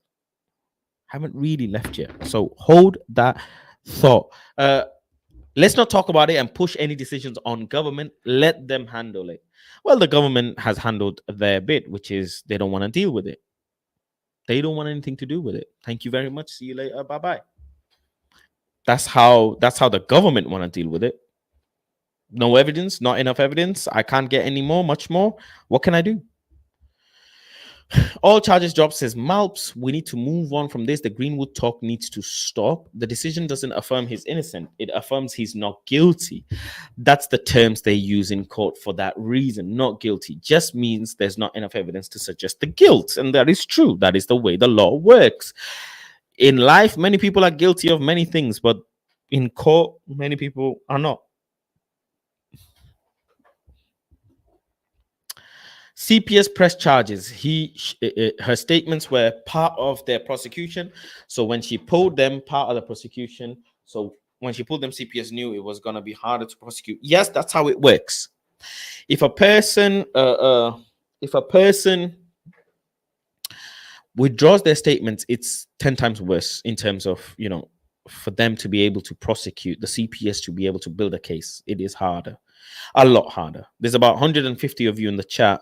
So hold that thought. Let's not talk about it and push any decisions on government. Let them handle it. Well, the government has handled their bit, which is they don't want to deal with it. They don't want anything to do with it. Thank you very much. See you later. Bye-bye. That's how the government want to deal with it. No evidence, not enough evidence. I can't get any more, much more. What can I do? All charges dropped, says Malps. We need to move on from this. The Greenwood talk needs to stop. The decision doesn't affirm he's innocent, it affirms he's not guilty. That's the terms they use in court for that reason. Not guilty just means there's not enough evidence to suggest the guilt. And that is true. That is the way the law works. In life, many people are guilty of many things, but in court, many people are not. CPS press charges. Her statements were part of their prosecution. So when she pulled them, part of the prosecution. So when she pulled them, CPS knew it was going to be harder to prosecute. Yes, that's how it works. If a person withdraws their statements, it's 10 times worse in terms of, for them to be able to prosecute, the CPS to be able to build a case. It is harder, a lot harder. There's about 150 of you in the chat.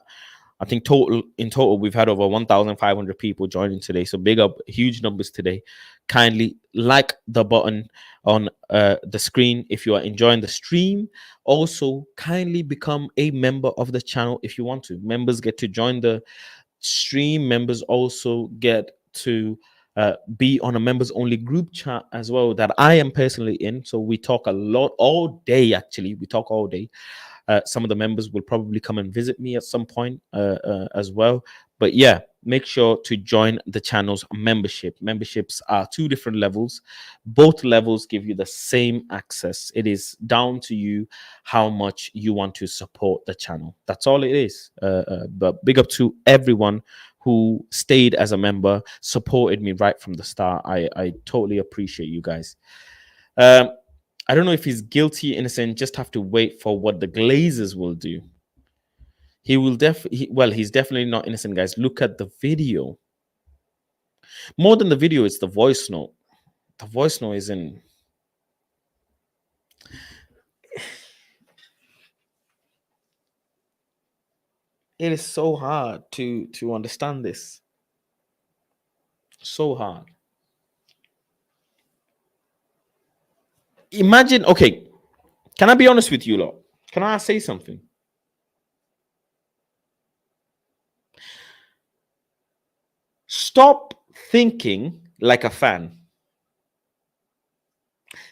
I think in total, we've had over 1,500 people joining today. So big up, huge numbers today. Kindly like the button on the screen if you are enjoying the stream. Also, kindly become a member of the channel if you want to. Members get to join the stream. Members also get to be on a members only group chat as well that I am personally in. So we talk a lot all day. Actually, we talk all day. Some of the members will probably come and visit me at some point as well. But yeah, make sure to join the channel's membership. Memberships are 2 different levels. Both levels give you the same access. It is down to you how much you want to support the channel. That's all it is. But big up to everyone who stayed as a member, supported me right from the start. I totally appreciate you guys. I don't know if he's guilty, innocent. Just have to wait for what the Glazers will do. He will he's definitely not innocent, guys. Look at the video. More than the video, it's the voice note. The voice note is in. It is so hard to understand this. So hard. Imagine, okay, can I be honest with you, lot? Can I say something? Stop thinking like a fan.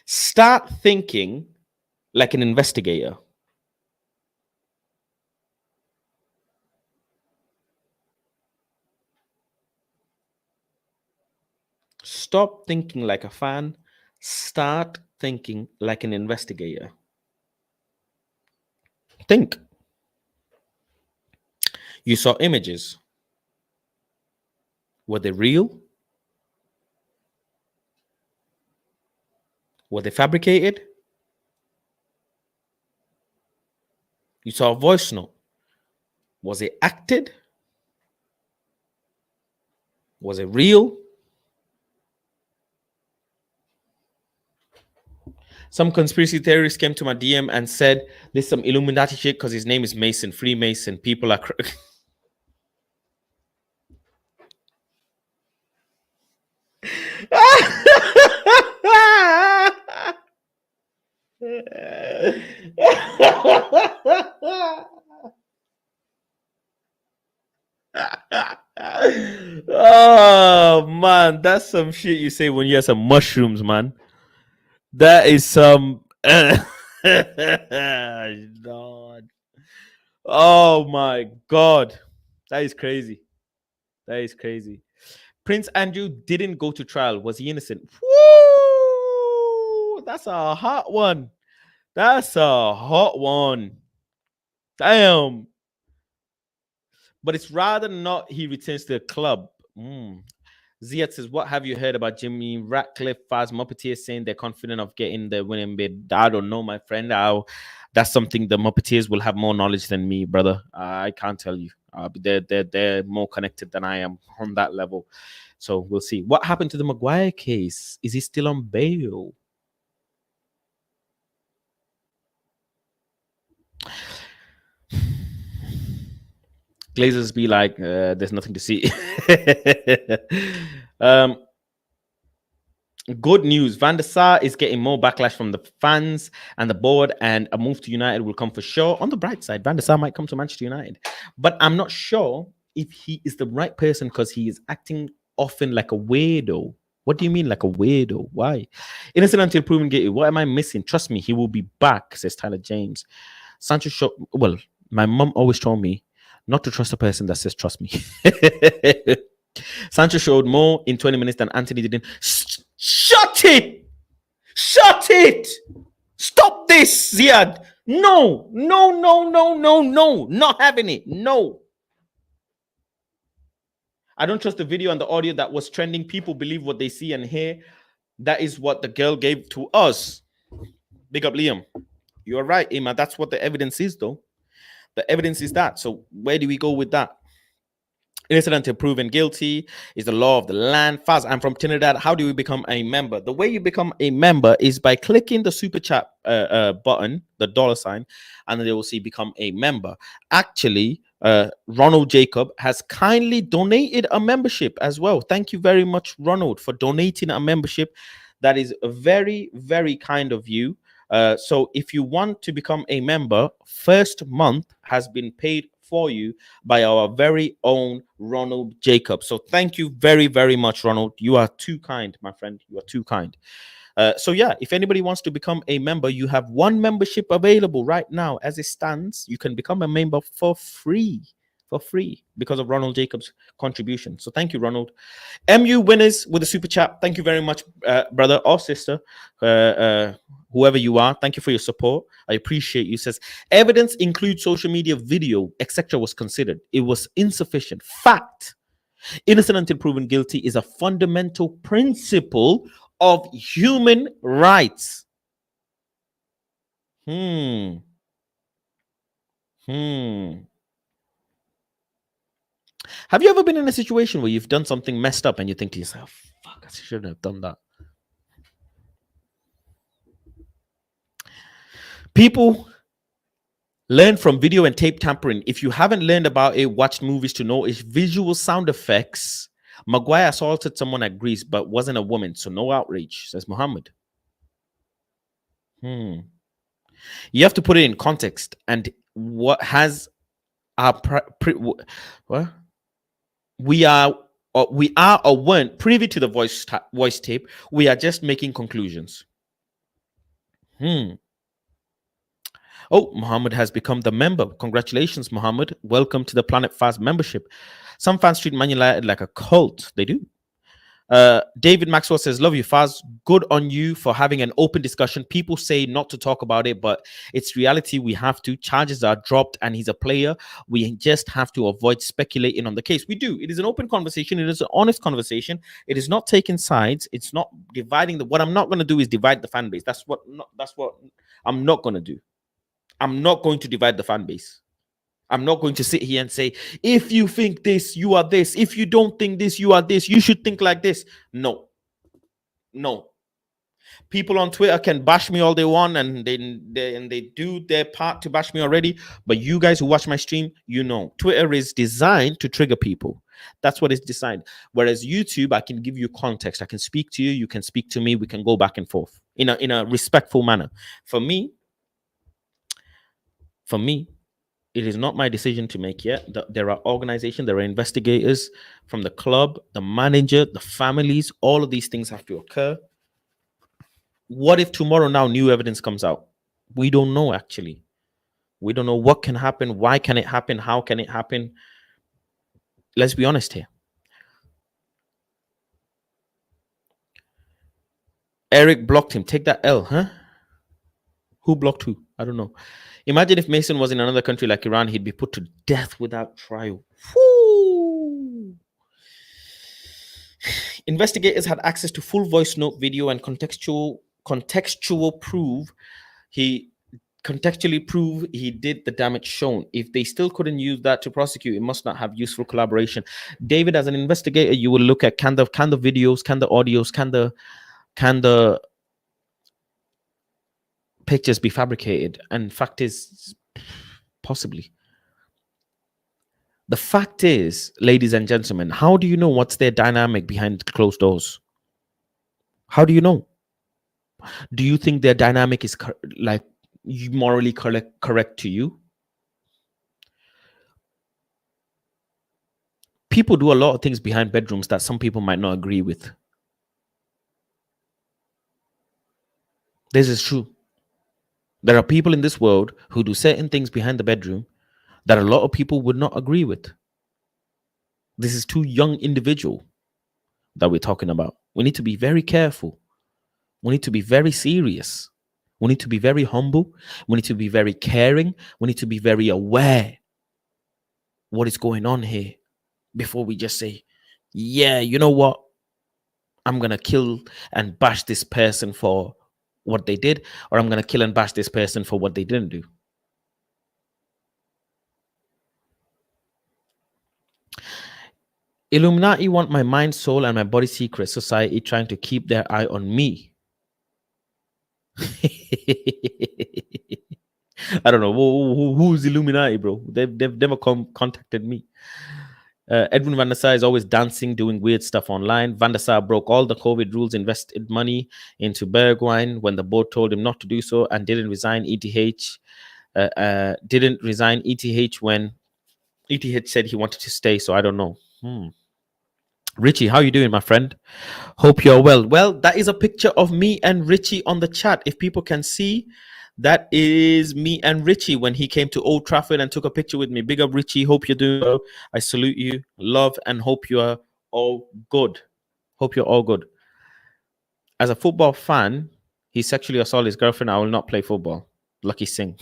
Start thinking like an investigator. Stop thinking like a fan. Start thinking like an investigator. Think. You saw images. Were they real? Were they fabricated? You saw a voice note. Was it acted? Was it real? Some conspiracy theorists came to my DM and said there's some Illuminati shit because his name is Mason, Freemason. People are oh man, that's some shit you say when you have some mushrooms, man. That is some God. Oh my God. That is crazy. That is crazy. Prince Andrew didn't go to trial. Was he innocent? Woo! That's a hot one. That's a hot one. Damn. But it's rather not he returns to the club. Ziad says, what have you heard about Jimmy Ratcliffe, Faz Muppeteers saying they're confident of getting the winning bid? I don't know, my friend. That's something the Muppeteers will have more knowledge than me, brother. I can't tell you. They're more connected than I am on that level. So we'll see. What happened to the Maguire case? Is he still on bail? Glazers be like, there's nothing to see. Good news. Van der Sar is getting more backlash from the fans and the board, and a move to United will come for sure. On the bright side, Van der Sar might come to Manchester United, but I'm not sure if he is the right person because he is acting often like a weirdo. What do you mean like a weirdo? Why? Innocent until proven guilty. What am I missing? Trust me, he will be back, says Tyler James. Sancho showed, well, my mom always told me not to trust a person that says trust me. Sancho showed more in 20 minutes than Anthony did in. Shut it! Shut it! Stop this, Ziad. No, no, no, no, no, no. Not having it. No. I don't trust the video and the audio that was trending. People believe what they see and hear. That is what the girl gave to us. Big up, Liam. You're right, Emma. That's what the evidence is, though. The evidence is that. So where do we go with that? Innocent until proven guilty is the law of the land. Faz, I'm from Trinidad. How do we become a member? The way you become a member is by clicking the super chat button, the $sign, and then they will see become a member. Actually, Ronald Jacob has kindly donated a membership as well. Thank you very much, Ronald, for donating a membership. That is very, very kind of you. So if you want to become a member, first month has been paid for you by our very own Ronald Jacob. So thank you very, very much, Ronald. You are too kind, my friend. You are too kind. So yeah, if anybody wants to become a member, you have one membership available right now. As it stands, you can become a member for free because of Ronald Jacob's contribution. So thank you, Ronald. MU winners with a super chat. Thank you very much, brother or sister, whoever you are. Thank you for your support. I appreciate you. Says evidence includes social media, video, etc. was considered. It was insufficient. Fact. Innocent until proven guilty is a fundamental principle of human rights. Have you ever been in a situation where you've done something messed up and you think to yourself, fuck, I shouldn't have done that? People learn from video and tape tampering. If you haven't learned about it, watched movies to know, it's visual sound effects. Maguire assaulted someone at Greece, but wasn't a woman, so no outrage, says Muhammad. You have to put it in context. And what has our what? We are or weren't privy to the voice tape. We are just making conclusions. Oh, Muhammad has become the member. Congratulations, Muhammad. Welcome to the Planet Fast membership. Some fans treat Man United like a cult. They do. David Maxwell says, love you, Faz. Good on you for having an open discussion. People say not to talk about it, but it's reality. We have to. Charges are dropped and he's a player. We just have to avoid speculating on the case. We do. It is an open conversation. It is an honest conversation. It is not taking sides. It's not dividing. What I'm not going to do is divide the fan base. That's what I'm not going to do. I'm not going to divide the fan base. I'm not going to sit here and say, if you think this, you are this. If you don't think this, you are this. You should think like this. No. People on Twitter can bash me all they want, and they do their part to bash me already. But you guys who watch my stream, you know, Twitter is designed to trigger people. That's what it's designed. Whereas YouTube, I can give you context. I can speak to you. You can speak to me. We can go back and forth in a respectful manner. For me, it is not my decision to make yet. There are organizations, there are investigators from the club, the manager, the families. All of these things have to occur. What if tomorrow now new evidence comes out? We don't know, actually. We don't know what can happen. Why can it happen? How can it happen? Let's be honest here. Eric blocked him. Take that L, huh? Who blocked who? I don't know. Imagine if Mason was in another country like Iran, he'd be put to death without trial. Woo! Investigators had access to full voice note video and contextual proof. He contextually prove he did the damage shown. If they still couldn't use that to prosecute, it must not have useful collaboration. David, as an investigator, you will look at can the videos, can the audios, can the pictures be fabricated? And fact is, possibly. The fact is, ladies and gentlemen, how do you know what's their dynamic behind closed doors? How do you know? Do you think their dynamic is like morally correct to you? People do a lot of things behind bedrooms that some people might not agree with. This is true. There are people in this world who do certain things behind the bedroom that a lot of people would not agree with. This is too young individual that we're talking about. We need to be very careful. We need to be very serious. We need to be very humble. We need to be very caring. We need to be very aware what is going on here before we just say, yeah, you know what? I'm going to kill and bash this person for what they did, or I'm going to kill and bash this person for what they didn't do. Illuminati want my mind, soul, and my body secret. Society trying to keep their eye on me. I don't know who's Illuminati, bro. They've never contacted me. Edwin van der Sar is always dancing, doing weird stuff online. Van der Sar broke all the COVID rules, invested money into Bergwijn when the board told him not to do so, and didn't resign ETH. Didn't resign ETH when ETH said he wanted to stay. So I don't know. Richie, how you doing, my friend? Hope you're well. Well, that is a picture of me and Richie on the chat. If people can see, that is me and Richie when he came to Old Trafford and took a picture with me. Big up, Richie. Hope you're doing well. I salute you. Love and hope you are all good. Hope you're all good. As a football fan, he sexually assaulted his girlfriend. I will not play football. Lucky Singh.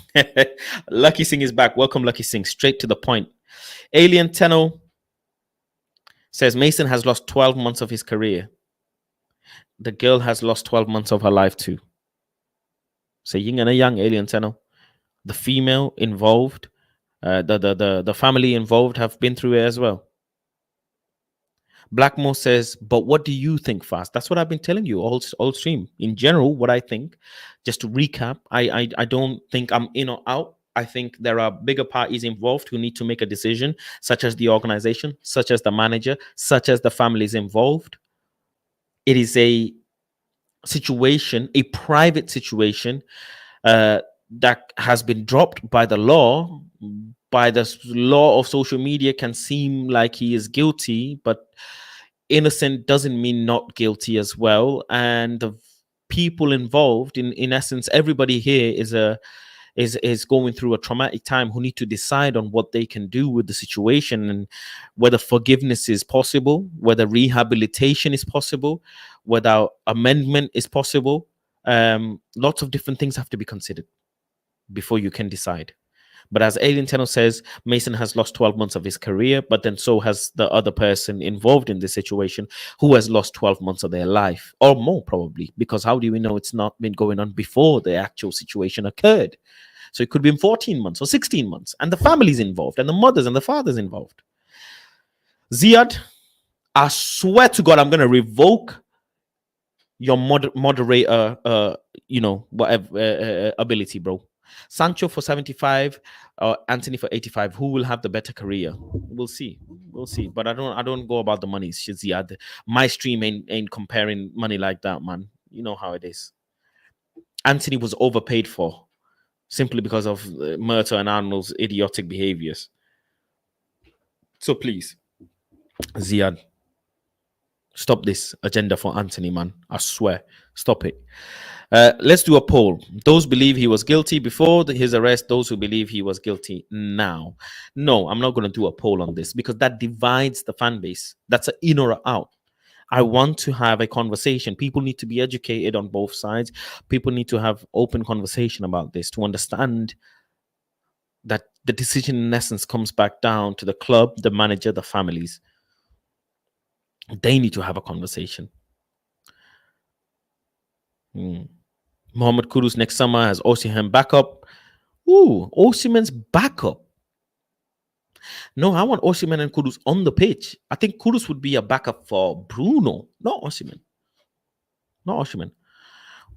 Lucky Singh is back. Welcome, Lucky Singh. Straight to the point. Alien Tenno says Mason has lost 12 months of his career. The girl has lost 12 months of her life too. So yin and a yang, Alien Tenno. The female involved, the family involved have been through it as well. Blackmore says, but what do you think, Fast? That's what I've been telling you all stream. In general, what I think, just to recap, I don't think I'm in or out. I think there are bigger parties involved who need to make a decision, such as the organization, such as the manager, such as the families involved. It is a situation, a private situation that has been dropped by the law. By the law of social media can seem like he is guilty, but innocent doesn't mean not guilty as well. And the people involved, in essence, everybody here is going through a traumatic time who need to decide on what they can do with the situation and whether forgiveness is possible, whether rehabilitation is possible, whether amendment is possible. Lots of different things have to be considered before you can decide. But as Alien Tenno says, Mason has lost 12 months of his career, but then so has the other person involved in this situation who has lost 12 months of their life or more probably, because how do we know it's not been going on before the actual situation occurred? So it could be in 14 months or 16 months, and the families involved and the mothers and the fathers involved. Ziad, I swear to God, I'm going to revoke your moderator, whatever ability, bro. Sancho for 75, Anthony for 85. Who will have the better career? We'll see. But I don't go about the money. Ziad, my stream ain't comparing money like that, man. You know how it is. Anthony was overpaid for simply because of Murta and Arnold's idiotic behaviors. So please, Ziad, stop this agenda for Anthony, man. I swear. Stop it. Let's do a poll. Those believe he was guilty before his arrest, those who believe he was guilty now. No, I'm not going to do a poll on this because that divides the fan base. That's an in or out. I want to have a conversation. People need to be educated on both sides. People need to have open conversation about this to understand that the decision in essence comes back down to the club, the manager, the families. They need to have a conversation. Mohamed Kudus next summer has Osimhen backup. Ooh, Osimhen's backup. No, I want Osimhen and Kudus on the pitch. I think Kudus would be a backup for Bruno, not Osimhen. Not Osimhen.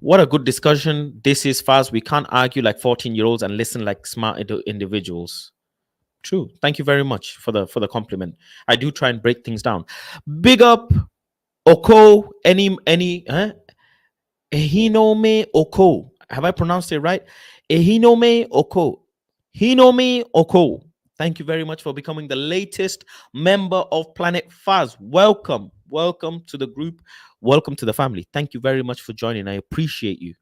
What a good discussion this is, Faz. We can't argue like 14-year-olds and listen like smart individuals. True. Thank you very much for the compliment. I do try and break things down. Big up Oko. Ehinome Oko. Have I pronounced it right? Ehinome Oko. Hinome Oko. Thank you very much for becoming the latest member of Planet Faz. Welcome. Welcome to the group. Welcome to the family. Thank you very much for joining. I appreciate you.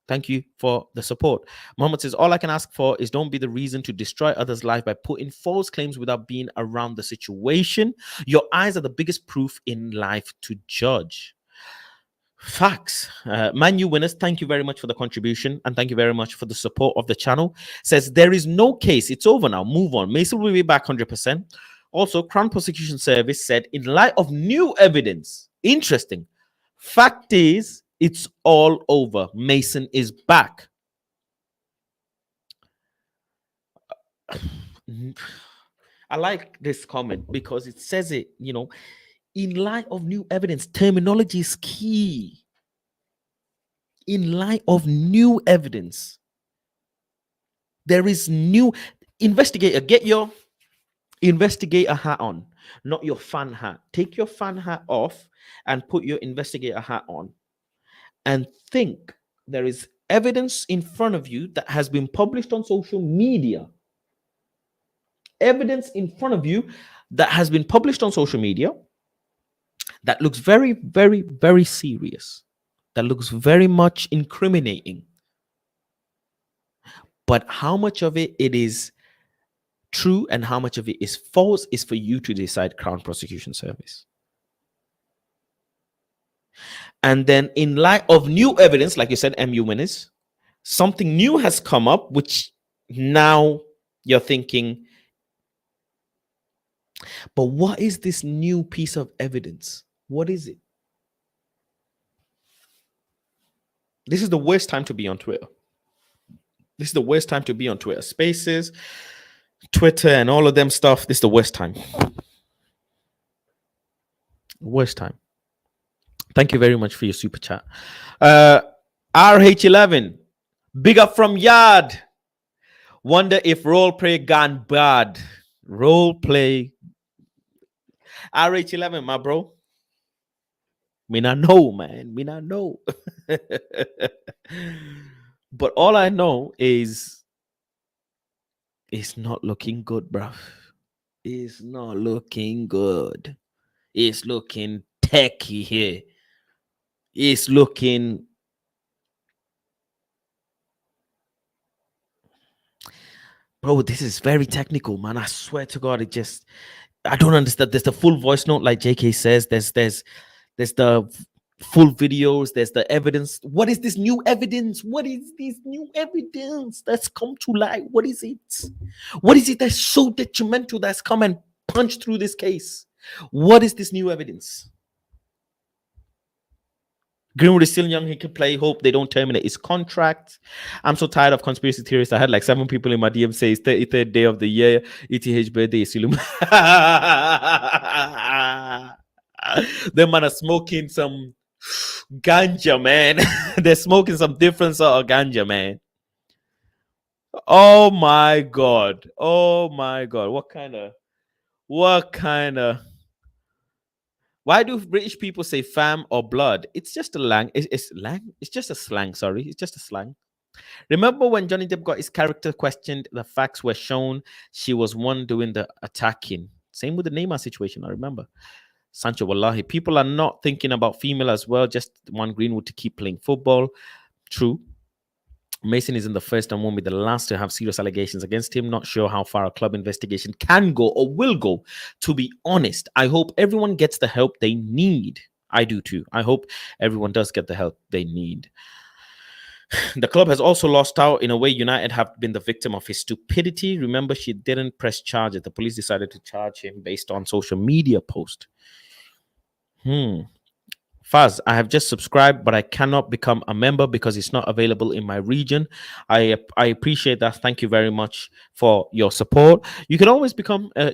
Thank you for the support. Muhammad says, all I can ask for is don't be the reason to destroy others' life by putting false claims without being around the situation. Your eyes are the biggest proof in life to judge. Facts. Manu winners, thank you very much for the contribution and thank you very much for the support of the channel. Says there is no case. It's over now. Move on. Mason will be back 100%. Also, Crown Prosecution Service said in light of new evidence. Interesting. Fact is, it's all over. Mason is back. I like this comment because it says it, in light of new evidence. Terminology is key. In light of new evidence, there is new investigator. Get your investigator hat on, not your fan hat. Take your fan hat off and put your investigator hat on and think there is evidence in front of you that has been published on social media. Evidence in front of you that has been published on social media that looks very, very, very serious, that looks very much incriminating. But how much of it is true and how much of it is false is for you to decide, Crown Prosecution Service. And then in light of new evidence, like you said, MU winners, something new has come up, which now you're thinking, but what is this new piece of evidence? What is it? This is the worst time to be on Twitter. This is the worst time to be on Twitter Spaces, Twitter, and all of them stuff. This is the worst time. Worst time. Thank you very much for your super chat. RH11, big up from Yard. Wonder if role play gone bad. Role play. RH11, my bro. Me not know, man. Me not know. But all I know is it's not looking good, bruv. It's not looking good. It's looking techie here. It's looking... Bro, this is very technical, man. I swear to God, I don't understand. There's the full voice note, like JK says. There's the full videos. There's the evidence. What is this new evidence? What is this new evidence that's come to light? What is it? What is it that's so detrimental that's come and punched through this case? What is this new evidence? Greenwood is still young. He can play. Hope they don't terminate his contract. I'm so tired of conspiracy theorists. I had like 7 people in my DM say it's 33rd day of the year. ETH birthday is Them man are smoking some ganja, man. They're smoking some different sort of ganja, man. Oh my God. Oh my God. What kind of... Why do British people say fam or blood? It's just a lang. It's just a slang. Sorry, it's just a slang. Remember when Johnny Depp got his character questioned? The facts were shown. She was one doing the attacking. Same with the Neymar situation. I remember. Sancho, wallahi, people are not thinking about female as well. Just one Greenwood to keep playing football. True. Mason isn't the first and won't be the last to have serious allegations against him. Not sure how far a club investigation can go or will go, to be honest. I hope everyone gets the help they need. I do too. I hope everyone does get the help they need. The club has also lost out. In a way, United have been the victim of his stupidity. Remember, she didn't press charges. The police decided to charge him based on social media post. Faz, I have just subscribed, but I cannot become a member because it's not available in my region. I appreciate that. Thank you very much for your support. You can always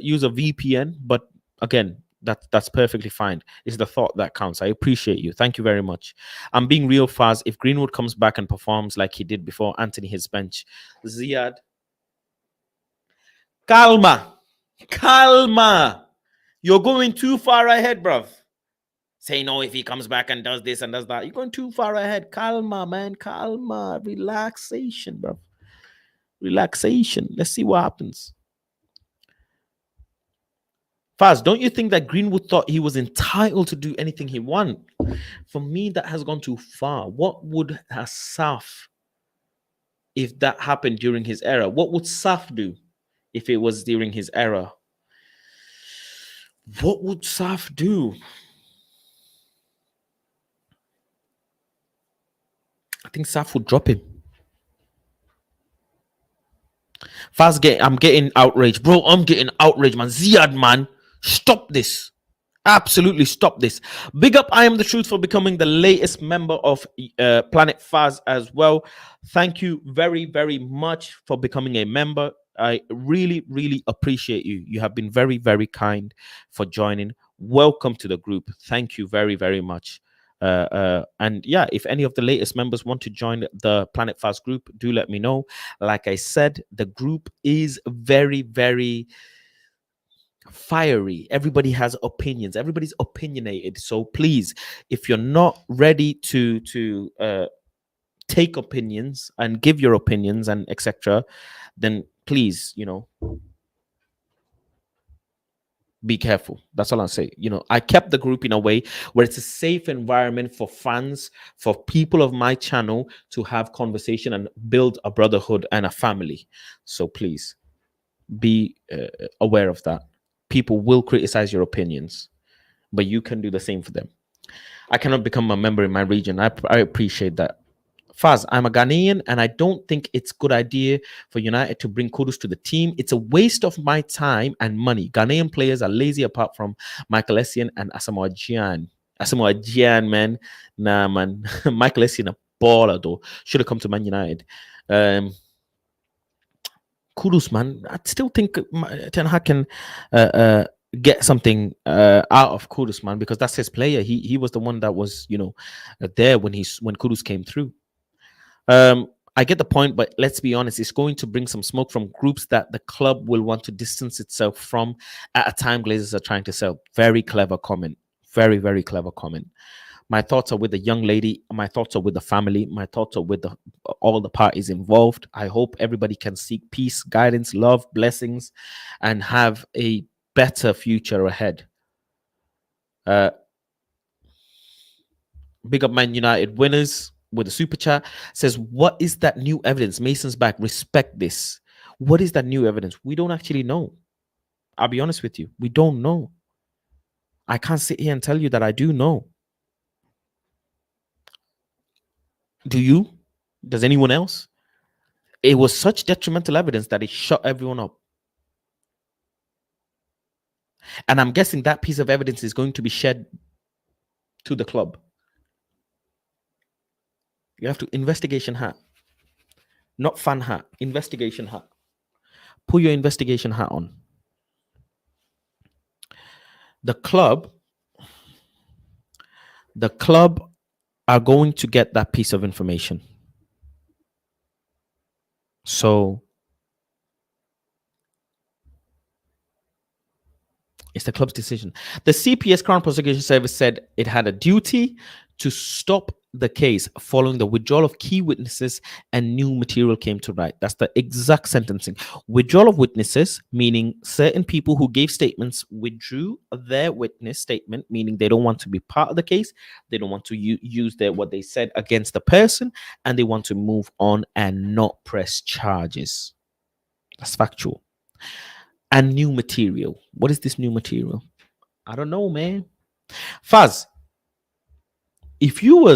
use a VPN, but again, that's perfectly fine. It's the thought that counts. I appreciate you. Thank you very much. I'm being real, Faz. If Greenwood comes back and performs like he did before Anthony his bench, Ziad, calma. You're going too far ahead, bruv. Say no if he comes back and does this and does that. You're going too far ahead. Calma, man. Calma. Relaxation, bro. Relaxation. Let's see what happens. Faz, don't you think that Greenwood thought he was entitled to do anything he want? For me, that has gone too far. What would Asaf, if that happened during his era? What would Saf do if it was during his era? What would Saf do? I think Saf would drop him. I'm getting outraged, bro. I'm getting outraged, man. Ziad, man, stop this. Absolutely stop this. Big up, I am the truth, for becoming the latest member of Planet Faz as well. Thank you very, very much for becoming a member. I really, really appreciate you. You have been very, very kind for joining. Welcome to the group. Thank you very, very much. And yeah, if any of the latest members want to join the Planet Faz group, do let me know. Like I said, the group is very, very fiery. Everybody has opinions. Everybody's opinionated. So please, if you're not ready to take opinions and give your opinions and etc., then please, be careful. That's all I'll say. I kept the group in a way where it's a safe environment for fans, for people of my channel to have conversation and build a brotherhood and a family. So please be aware of that. People will criticize your opinions, but you can do the same for them. I cannot become a member in my region. I appreciate that. Faz, I'm a Ghanaian, and I don't think it's a good idea for United to bring Kudus to the team. It's a waste of my time and money. Ghanaian players are lazy apart from Michael Essien and Asamoah Gyan. Asamoah Gyan, man. Nah, man. Michael Essien, a baller, though. Should have come to Man United. Kudus, man. I still think Ten Hag can get something out of Kudus, man, because that's his player. He was the one that was, there when Kudus came through. I get the point, but let's be honest, it's going to bring some smoke from groups that the club will want to distance itself from at a time Glazers are trying to sell. Very clever comment. Very, very clever comment. My thoughts are with the young lady. My thoughts are with the family. My thoughts are with all the parties involved. I hope everybody can seek peace, guidance, love, blessings, and have a better future ahead. Big up Man United winners with a super chat. Says, what is that new evidence? Mason's back. Respect this. What is that new evidence? We don't actually know. I'll be honest with you. We don't know. I can't sit here and tell you that I do know. Do you? Does anyone else? It was such detrimental evidence that it shut everyone up. And I'm guessing that piece of evidence is going to be shared to the club. You have to investigation hat, not fan hat, investigation hat. Put your investigation hat on. The club are going to get that piece of information. So it's the club's decision. The CPS Crown Prosecution Service said it had a duty to stop the case following the withdrawal of key witnesses and new material came to light. That's the exact sentencing. Withdrawal of witnesses, meaning certain people who gave statements withdrew their witness statement, meaning they don't want to be part of the case. They don't want to use what they said against the person, and they want to move on and not press charges. That's factual. And new material. What is this new material? I don't know, man. Faz, if you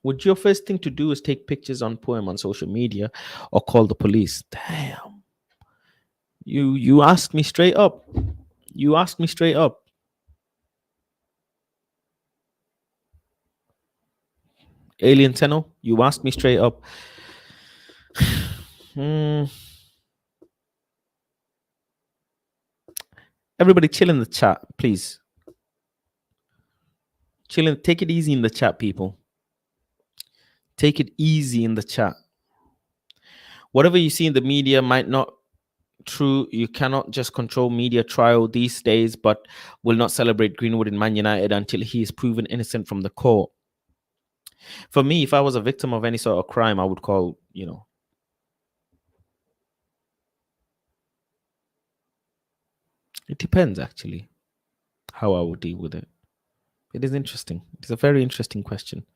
would your first thing to do is take pictures on poem on social media or call the police? Damn. You asked me straight up. You asked me straight up. Alien Tenno, you asked me straight up. Everybody chill in the chat, please. Chill in, take it easy in the chat, people. Take it easy in the chat. Whatever you see in the media might not true. You cannot just control media trial these days, but will not celebrate Greenwood in Man United until he is proven innocent from the court. For me, if I was a victim of any sort of crime, I would call, it depends, actually. how I would deal with it. It is interesting. It's a very interesting question.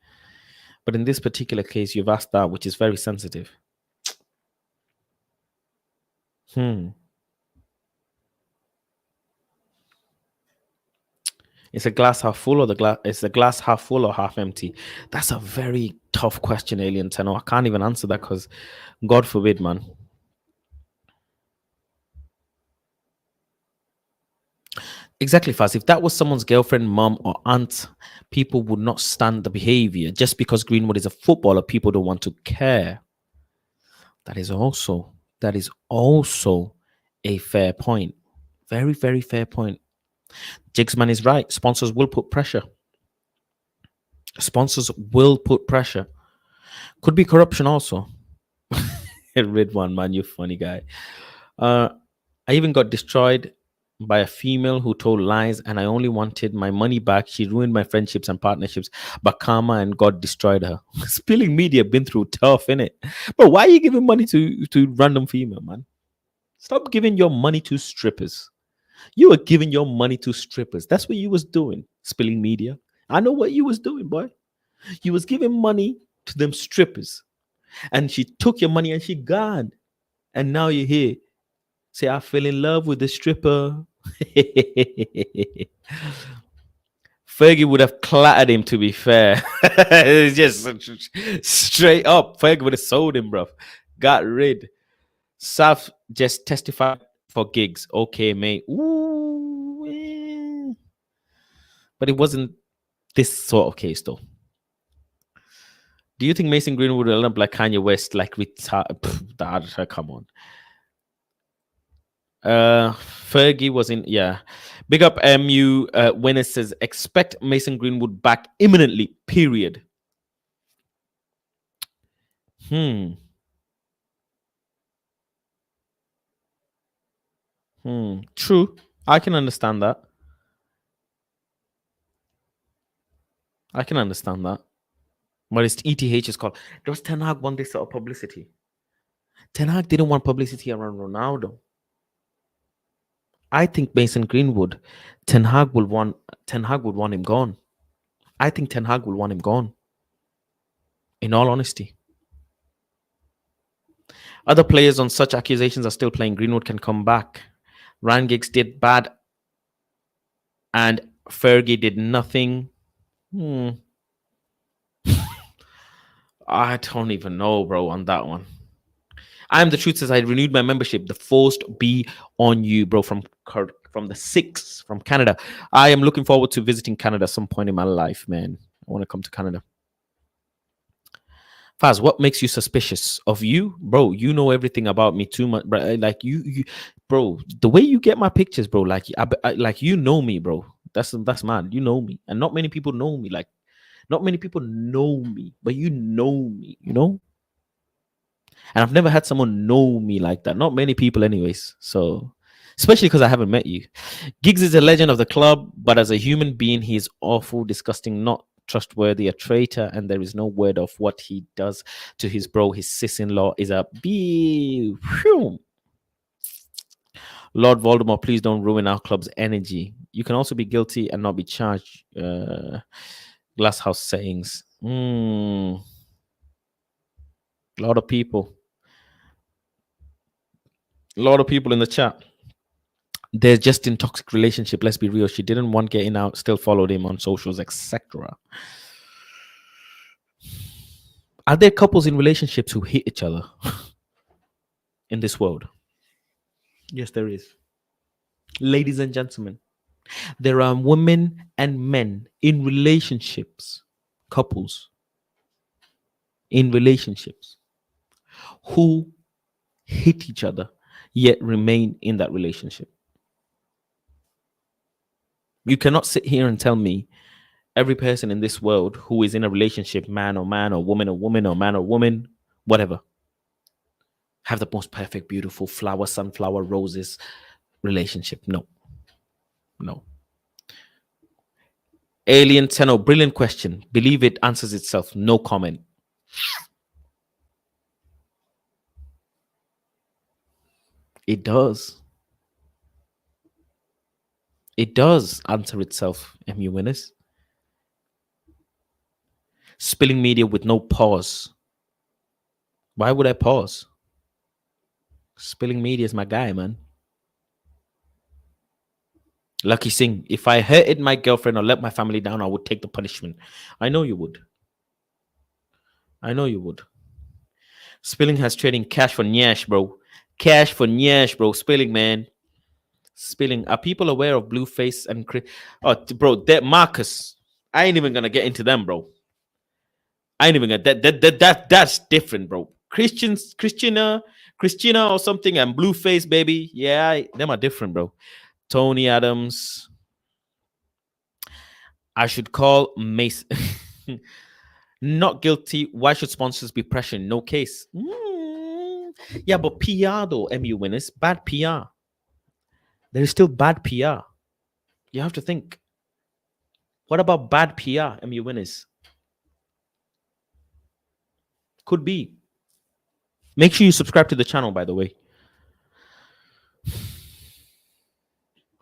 But in this particular case, you've asked that, which is very sensitive. Hmm. It's a glass half full or the glass? It's a glass half full or half empty? That's a very tough question, Alien Tenor. I can't even answer that because, God forbid, man. Exactly, Faz. If that was someone's girlfriend, mom, or aunt, people would not stand the behavior. Just because Greenwood is a footballer, people don't want to care. That is also a fair point. Very, very fair point. Jigsman is right. Sponsors will put pressure. Sponsors will put pressure. Could be corruption also. Red one, man, you funny guy. Uh, I even got destroyed by a female who told lies, and I only wanted my money back. She ruined my friendships and partnerships, but karma and God destroyed her. Spilling media been through tough, innit? But why are you giving money to random female, man? Stop giving your money to strippers. You were giving your money to strippers. That's what you was doing. Spilling media. I know what you was doing, boy. You was giving money to them strippers, and she took your money and she gone. And now you're here. Say, I fell in love with the stripper. Fergie would have clattered him, to be fair. It's just straight up. Fergie would have sold him, bro. Got rid. Saf just testified for gigs. Okay, mate. Ooh, but it wasn't this sort of case, though. Do you think Mason Greenwood will end up like Kanye West, like that? Come on. Fergie was in, yeah. Big up MU when it says expect Mason Greenwood back imminently. Period. Hmm. True. I can understand that. I can understand that. But it's ETH is called. Does Ten Hag want this sort of publicity? Ten Hag didn't want publicity around Ronaldo. I think Mason Greenwood, Ten Hag would want him gone. I think Ten Hag will want him gone. In all honesty. Other players on such accusations are still playing. Greenwood can come back. Ryan Giggs did bad and Fergie did nothing. I don't even know, bro, on that one. I am the truth says I renewed my membership. The first be on you, bro, from the 6th from Canada. I am looking forward to visiting Canada some point in my life, man. I want to come to Canada. Faz, what makes you suspicious of you, bro? You know everything about me too much, bro. Like you, bro. The way you get my pictures, bro. Like, like you know me, bro. That's mad. You know me, and not many people know me. Like, not many people know me, but you know me. You know, and I've never had someone know me like that. Not many people, anyways. So, especially because I haven't met you. Giggs is a legend of the club, but as a human being, he's awful, disgusting, not trustworthy, a traitor, and there is no word of what he does to his bro. His sis-in-law is a bee. Lord Voldemort, please don't ruin our club's energy. You can also be guilty and not be charged. Glasshouse sayings. A lot of people. A lot of people in the chat. They're just in toxic relationship. Let's be real. She didn't want getting out. Still followed him on socials, etc. Are there couples in relationships who hate each other in this world? Yes, there is. Ladies and gentlemen, there are women and men in relationships, couples in relationships who hate each other yet remain in that relationship. You cannot sit here and tell me every person in this world who is in a relationship, man or woman or woman or man or woman, whatever, have the most perfect, beautiful flower, sunflower, roses relationship. No. No. Alien Tenor, brilliant question. Believe it answers itself. No comment. It does. It does answer itself, MU winners. Spilling media with no pause. Why would I pause? Spilling media is my guy, man. Lucky Singh, if I hurted my girlfriend or let my family down, I would take the punishment. I know you would. I know you would. Spilling has trading cash for Nyash, bro. Cash for Nyash, bro. Spilling, man. Spilling. Are people aware of Blueface and bro, that Marcus? I ain't even gonna get into them, bro. I ain't even gonna that's different, bro. Christina or something and Blueface, baby. Yeah, them are different, bro. Tony Adams. I should call Mason. Not guilty. Why should sponsors be pressuring? No case. Yeah, but PR though, MU winners, bad PR. There is still bad PR. You have to think. What about bad PR, MU winners? Could be. Make sure you subscribe to the channel, by the way.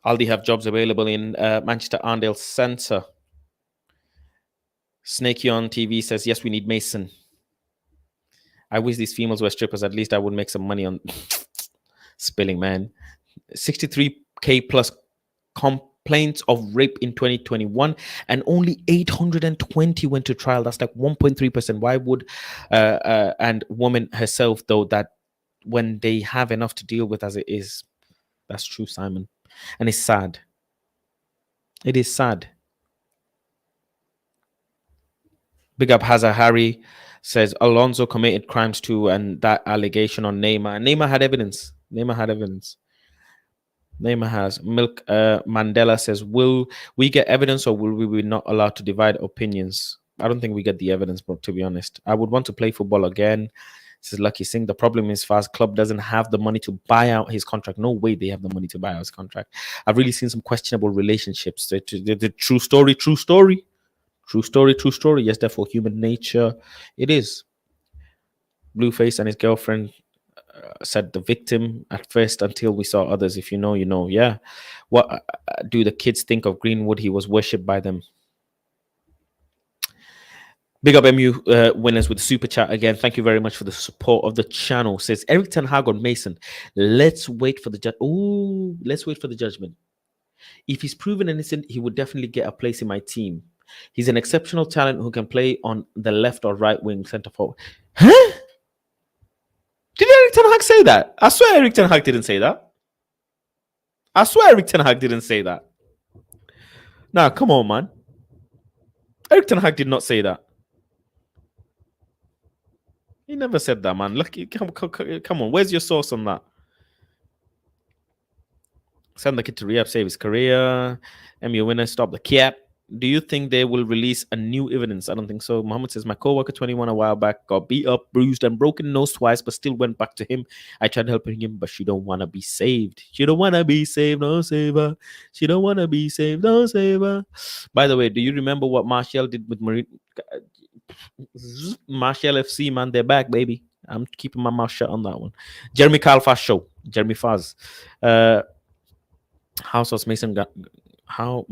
Aldi have jobs available in Manchester Arndale Centre. Snakey on TV says, yes, we need Mason. I wish these females were strippers. At least I would make some money on spilling, man. 63K plus complaints of rape in 2021 and only 820 went to trial. That's like 1.3%. Why would and woman herself, though, that when they have enough to deal with as it is? That's true, Simon. And it's sad. It is sad. Big up Hazard Harry says Alonso committed crimes too, and that allegation on Neymar. Neymar had evidence. Neymar has. Milk Mandela says, will we get evidence or will we be not allowed to divide opinions? I don't think we get the evidence, bro, to be honest. I would want to play football again. Says Lucky Singh. The problem is Fast Club doesn't have the money to buy out his contract. No way they have the money to buy out his contract. I've really seen some questionable relationships. The true story. Yes, therefore, human nature. It is. Blueface and his girlfriend said the victim at first until we saw others. If you know, you know. Yeah. What do the kids think of Greenwood? He was worshipped by them. Big up MU winners with the super chat again. Thank you very much for the support of the channel. Says Eric Ten Hag on Mason. Let's wait for the let's wait for the judgment. If he's proven innocent, he would definitely get a place in my team. He's an exceptional talent who can play on the left or right wing centre forward. Huh? Did Eric Ten Hag say that? I swear Eric Ten Hag didn't say that. Nah, come on, man. Eric Ten Hag did not say that. He never said that, man. Look, come on. Where's your source on that? Send the kid to rehab, save his career. MU winner, stop the cap. Do you think they will release a new evidence? I don't think so. Muhammad says, my co-worker 21 a while back got beat up, bruised, and broken nose twice, but still went back to him. I tried helping him, but she don't want to be saved. She don't want to be saved, no save her. She don't want to be saved, no save her. By the way, do you remember what Martial did with Marine? Martial FC, man, they're back, baby. I'm keeping my mouth shut on that one. Jeremy Calfas show. Jeremy Faz. House of Mason got how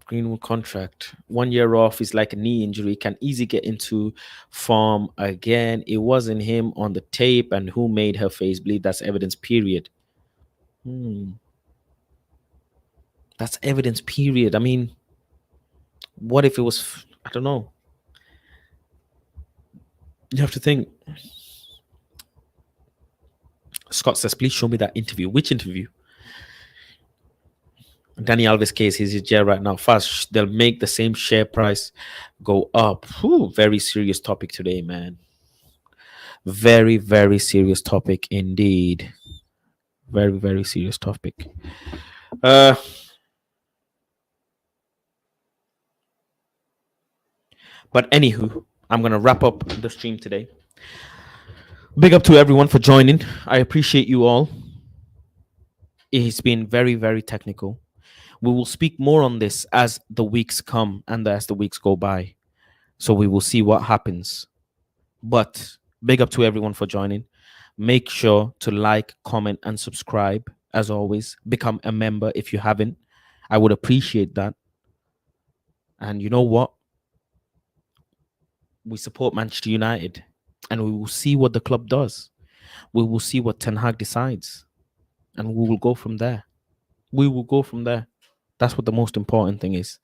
Greenwood contract 1 year off is like a knee injury, can easily get into form again. It wasn't him on the tape, and who made her face bleed? That's evidence, period. That's evidence, period. I mean, what if it was, I don't know. You have to think. Scott says, please show me that interview. Which interview? Danny Alves' case, he's in jail right now. Fast, they'll make the same share price go up. Very serious topic today, man. Very, very serious topic indeed. Very, very serious topic. But anywho, I'm going to wrap up the stream today. Big up to everyone for joining. I appreciate you all. It's been very, very technical. We will speak more on this as the weeks come and as the weeks go by. So we will see what happens. But big up to everyone for joining. Make sure to like, comment, and subscribe. as always. Become a member if you haven't. I would appreciate that. And you know what? We support Manchester United, and we will see what the club does. We will see what Ten Hag decides, and we will go from there. We will go from there. That's what the most important thing is.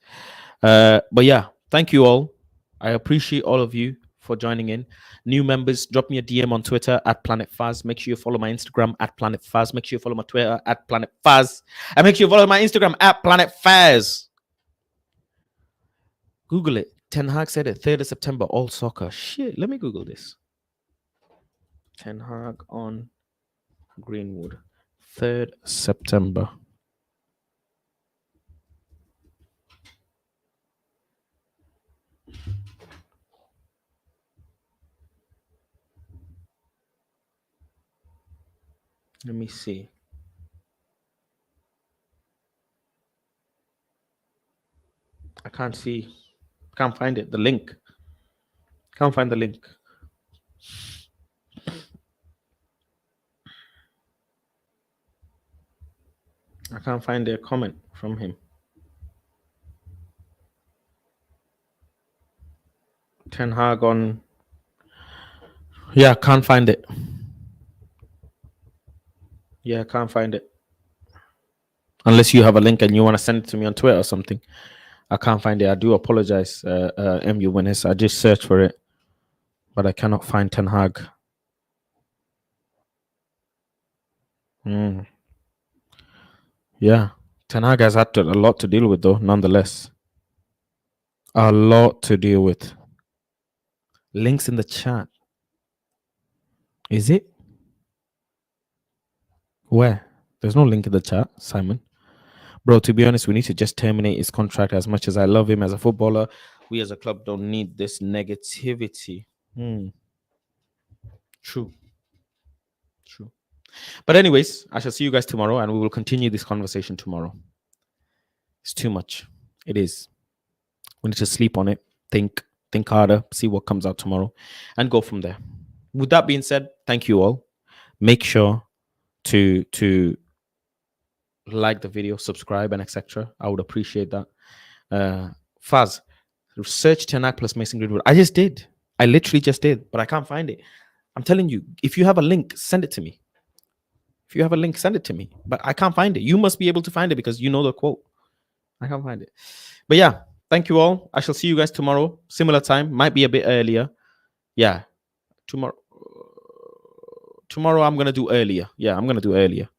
But yeah, thank you all. I appreciate all of you for joining in. New members, drop me a DM on Twitter at Planet Faz. Make sure you follow my Instagram at Planet Faz. Make sure you follow my Twitter at Planet Faz. And make sure you follow my Instagram at Planet Faz. Google it. Ten Hag said it 3rd of September, all soccer. Shit, let me Google this. Ten Hag on Greenwood, 3rd September. Let me see. I can't see. Can't find it. The link. Can't find the link. I can't find a comment from him. Ten Hag on. Yeah, can't find it. Yeah, I can't find it. Unless you have a link and you want to send it to me on Twitter or something. I can't find it. I do apologize, MU winners. I just searched for it, but I cannot find Ten Hag. Yeah, Ten Hag has had a lot to deal with, though, nonetheless. A lot to deal with. Links in the chat. Is it? Where? There's no link in the chat, Simon. Bro, to be honest, we need to just terminate his contract. As much as I love him as a footballer, we as a club don't need this negativity. True. But anyways, I shall see you guys tomorrow, and we will continue this conversation tomorrow. It's too much. It is. We need to sleep on it, think harder, see what comes out tomorrow, and go from there. With that being said, thank you all. Make sure to like the video, subscribe, and etc. I would appreciate that. Faz, search Ten Hag plus Mason Greenwood. I just did. I literally just did, but I can't find it. I'm telling you, if you have a link, send it to me. If you have a link, send it to me. But I can't find it. You must be able to find it because you know the quote. I can't find it. But yeah, thank you all. I shall see you guys tomorrow. Similar time. Might be a bit earlier. Yeah. Tomorrow I'm going to do earlier. Yeah, I'm going to do earlier.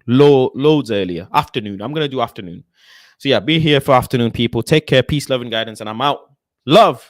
Loads earlier. Afternoon. I'm going to do afternoon. So yeah, be here for afternoon, people. Take care. Peace, love, and guidance. And I'm out. Love.